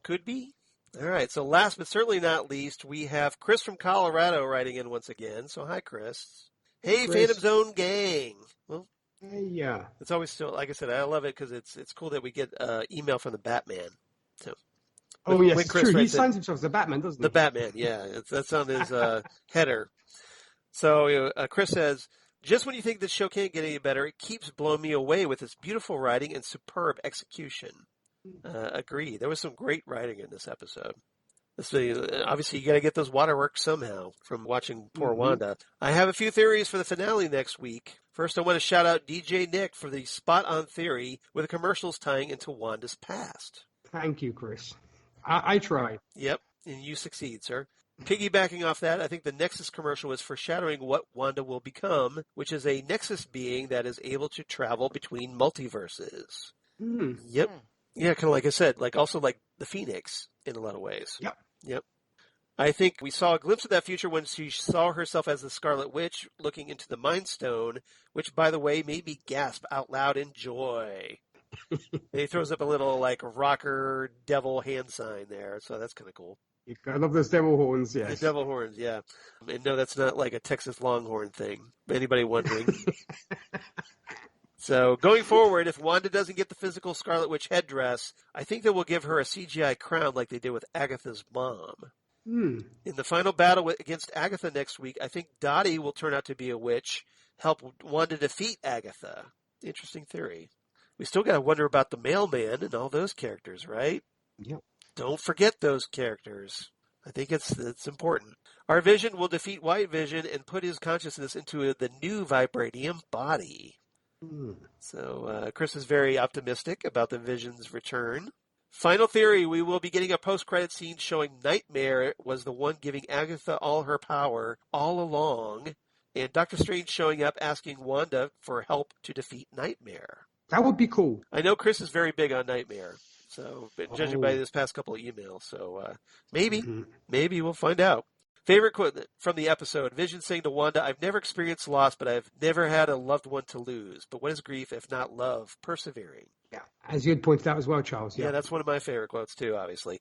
Could be. All right. So last but certainly not least, we have Chris from Colorado writing in once again. So hi, Chris. Hey, Chris. Phantom Zone gang. Well, yeah. It's always still, like I said, I love it because it's cool that we get email from the Batman. So. Oh, yes, it's true. He signs himself as the Batman, doesn't he? The Batman, yeah. That's on his header. So Chris says, just when you think this show can't get any better, it keeps blowing me away with its beautiful writing and superb execution. Agree. There was some great writing in this episode. Obviously, you got to get those waterworks somehow from watching poor Wanda. I have a few theories for the finale next week. First, I want to shout out DJ Nick for the spot-on theory with the commercials tying into Wanda's past. Thank you, Chris. I try. Yep, and you succeed, sir. Piggybacking off that, I think the Nexus commercial is foreshadowing what Wanda will become, which is a Nexus being that is able to travel between multiverses. Yep. Yeah, kind of like I said, also like the Phoenix in a lot of ways. Yep. I think we saw a glimpse of that future when she saw herself as the Scarlet Witch looking into the Mind Stone, which, by the way, made me gasp out loud in joy. And he throws up a little rocker devil hand sign there, so that's kind of cool. I love those devil horns, yes. The devil horns, yeah. And no, that's not like a Texas Longhorn thing. Anybody wondering? So going forward, if Wanda doesn't get the physical Scarlet Witch headdress, I think that we'll give her a CGI crown like they did with Agatha's mom. In the final battle against Agatha next week, I think Dottie will turn out to be a witch, help Wanda defeat Agatha. Interesting theory. We still got to wonder about the mailman and all those characters, right? Yep. Don't forget those characters. I think it's important. Our Vision will defeat White Vision and put his consciousness into the new vibranium body. So Chris is very optimistic about the Vision's return. Final theory, we will be getting a post-credit scene showing Nightmare was the one giving Agatha all her power all along, and Doctor Strange showing up asking Wanda for help to defeat Nightmare. That would be cool. I know Chris is very big on Nightmare, so judging by this past couple of emails, so maybe we'll find out. Favorite quote from the episode, Vision saying to Wanda, I've never experienced loss, but I've never had a loved one to lose. But what is grief if not love? Persevering. Yeah, as you had pointed out as well, Charles. Yeah, that's one of my favorite quotes too, obviously.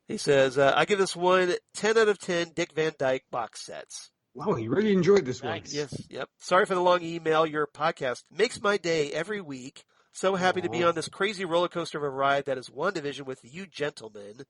He says, I give this one 10 out of 10 Dick Van Dyke box sets. Wow, you really enjoyed this one. Yes, yep. Sorry for the long email. Your podcast makes my day every week. So happy to be on this crazy roller coaster of a ride that is WandaVision with you gentlemen.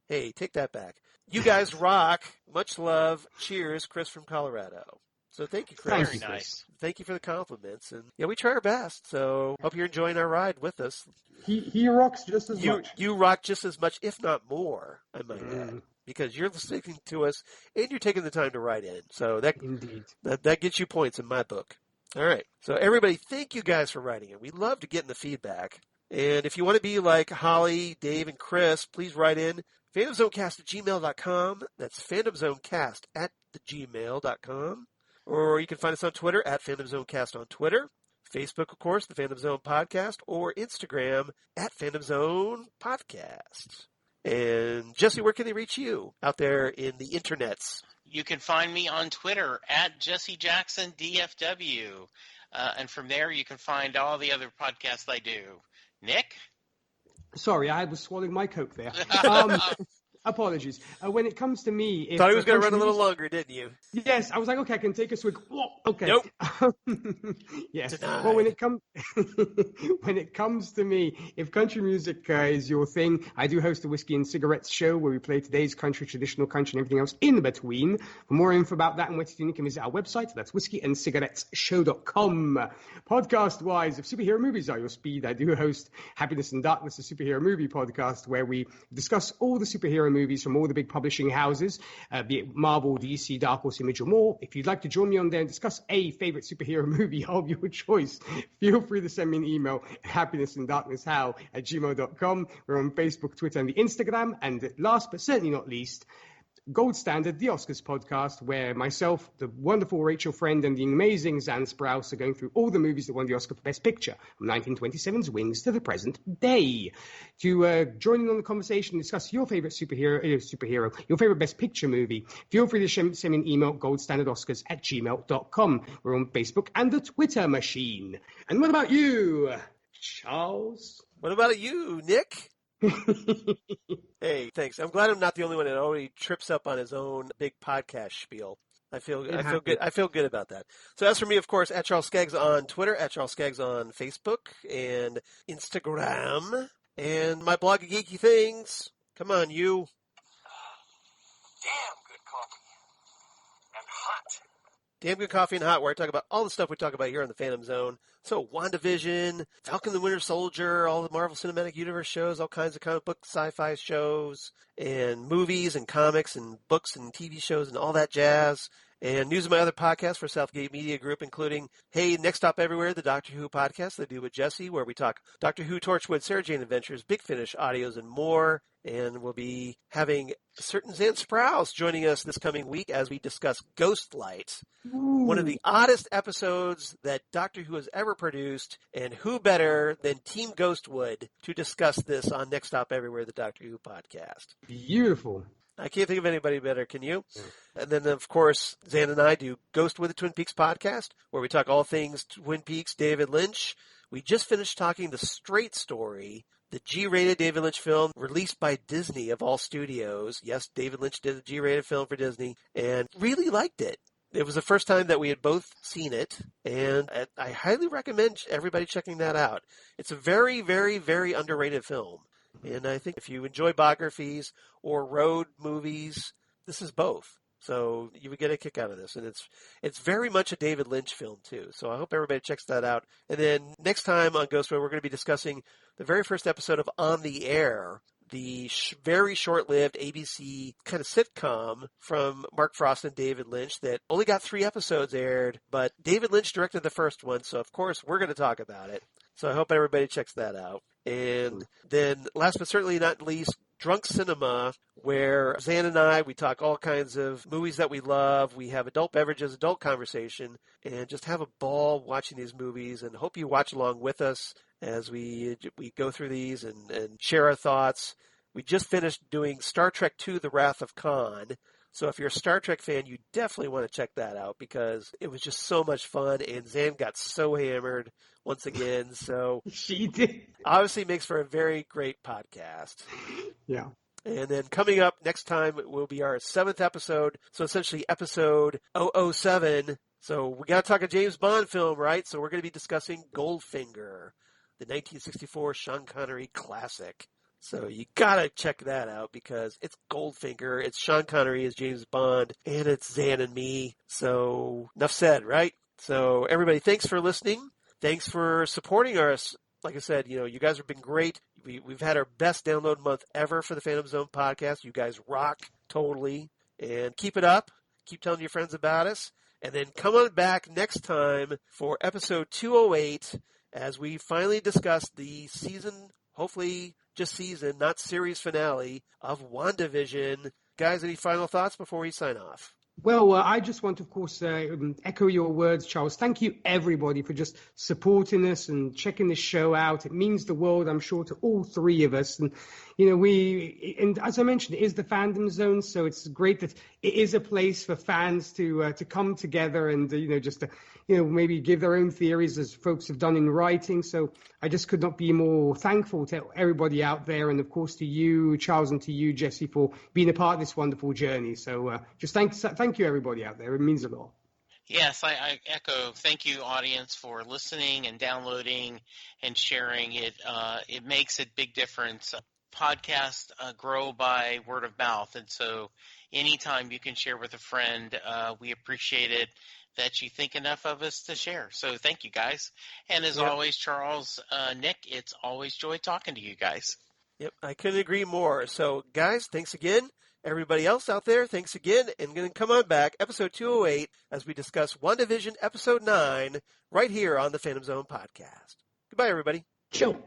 Hey, take that back. You guys rock. Much love. Cheers, Chris from Colorado. So thank you, Chris. Very nice. Thank you for the compliments. And yeah, we try our best. So hope you're enjoying our ride with us. He rocks just as much. You rock just as much, if not more, I might add. Because you're listening to us and you're taking the time to write in. So that gets you points in my book. All right. So everybody, thank you guys for writing in. We love to get in the feedback. And if you want to be like Holly, Dave, and Chris, please write in fandomzonecast@gmail.com. That's fandomzonecast@gmail.com. Or you can find us on Twitter @fandomzonecast on Twitter. Facebook, of course, the Fandom Zone Podcast, or Instagram @FandomZone Podcast. And Jesse, where can they reach you out there in the internets? You can find me on Twitter @JesseJacksonDFW. And from there, you can find all the other podcasts I do. Nick? Sorry, I was swallowing my Coke there. Apologies. When it comes to me... Thought he was going to run a little longer, didn't you? Yes, I was like, okay, I can take a swig. Whoa, okay. Nope. Yes. Denied. Well, when it comes to me, if country music is your thing, I do host a Whiskey and Cigarettes show where we play today's country, traditional country, and everything else in between. For more info about that and where to tune in, you can visit our website. That's whiskeyandcigarettesshow.com. Podcast-wise, if superhero movies are your speed, I do host Happiness and Darkness, a superhero movie podcast where we discuss all the superhero movies from all the big publishing houses, be it Marvel, DC, Dark Horse, Image, or more. If you'd like to join me on there and discuss a favorite superhero movie of your choice, feel free to send me an email at happinessanddarknesshow@gmail.com. We're on Facebook, Twitter, and the Instagram. And last but certainly not least, Gold Standard, the Oscars podcast, where myself, the wonderful Rachel Friend, and the amazing Zan Sprouse are going through all the movies that won the Oscar for Best Picture from 1927's Wings to the present day. To join in on the conversation and discuss your favorite superhero, your favorite Best Picture movie, feel free to send me an email, goldstandardoscars@gmail.com. We're on Facebook and the Twitter machine. And what about you, Charles? What about you, Nick? Hey, thanks. I'm glad I'm not the only one that already trips up on his own big podcast spiel. I feel good. I feel good about that. So as for me, of course, @Charles Skaggs on Twitter, @Charles Skaggs on Facebook and Instagram, and my blog of geeky things. Come on, you. Damn good coffee and hot. Damn good coffee and hot, where I talk about all the stuff we talk about here on the Phantom Zone. So WandaVision, Falcon the Winter Soldier, all the Marvel Cinematic Universe shows, all kinds of comic book sci-fi shows, and movies and comics and books and TV shows and all that jazz. And news of my other podcasts for Southgate Media Group, including, hey, Next Stop Everywhere, the Doctor Who podcast that I do with Jesse, where we talk Doctor Who, Torchwood, Sarah Jane Adventures, Big Finish, audios, and more. And we'll be having a certain Zan Sprouse joining us this coming week as we discuss Ghostlight, one of the oddest episodes that Doctor Who has ever produced. And who better than Team Ghostwood to discuss this on Next Stop Everywhere, the Doctor Who podcast. Beautiful. I can't think of anybody better, can you? Yeah. And then, of course, Zan and I do Ghost with the Twin Peaks podcast, where we talk all things Twin Peaks, David Lynch. We just finished talking The Straight Story, the G-rated David Lynch film released by Disney of all studios. Yes, David Lynch did a G-rated film for Disney and really liked it. It was the first time that we had both seen it, and I highly recommend everybody checking that out. It's a very, very, very underrated film. And I think if you enjoy biographies or road movies, this is both. So you would get a kick out of this. And it's very much a David Lynch film, too. So I hope everybody checks that out. And then next time on Ghostway, we're going to be discussing the very first episode of On the Air, the very short-lived ABC kind of sitcom from Mark Frost and David Lynch that only got 3 episodes aired, but David Lynch directed the first one, so of course we're going to talk about it. So I hope everybody checks that out. And then last but certainly not least, Drunk Cinema, where Zan and I, we talk all kinds of movies that we love. We have adult beverages, adult conversation, and just have a ball watching these movies, and hope you watch along with us as we go through these and share our thoughts. We just finished doing Star Trek II, The Wrath of Khan. So if you're a Star Trek fan, you definitely want to check that out because it was just so much fun, and Zan got so hammered once again. So she did. Obviously makes for a very great podcast. Yeah. And then coming up next time will be our 7th episode. So essentially episode 007. So we got to talk a James Bond film, right? So we're going to be discussing Goldfinger, the 1964 Sean Connery classic. So you got to check that out because it's Goldfinger, it's Sean Connery as James Bond, and it's Zan and me. So enough said, right? So everybody, thanks for listening. Thanks for supporting us. Like I said, you guys have been great. We've had our best download month ever for the Phantom Zone podcast. You guys rock totally. And keep it up. Keep telling your friends about us. And then come on back next time for episode 208 as we finally discuss the season, hopefully just season, not series finale of WandaVision. Guys, any final thoughts before we sign off? Well, I just want to, of course, echo your words, Charles. Thank you, everybody, for just supporting us and checking this show out. It means the world, I'm sure, to all 3 of us. And, and as I mentioned, it is the Fandom Zone, so it's great that it is a place for fans to come together and, just to, maybe give their own theories as folks have done in writing. So I just could not be more thankful to everybody out there. And, of course, to you, Charles, and to you, Jesse, for being a part of this wonderful journey. So just thank you, everybody out there. It means a lot. Yes, I echo. Thank you, audience, for listening and downloading and sharing it. It makes a big difference. Podcasts grow by word of mouth, and so anytime you can share with a friend, we appreciate it that you think enough of us to share. So thank you, guys. And as always, Charles, Nick, it's always joy talking to you guys. Yep, I couldn't agree more. So, guys, thanks again. Everybody else out there, thanks again. And going to come on back, episode 208, as we discuss WandaVision episode 9, right here on the Phantom Zone podcast. Goodbye, everybody. Ciao.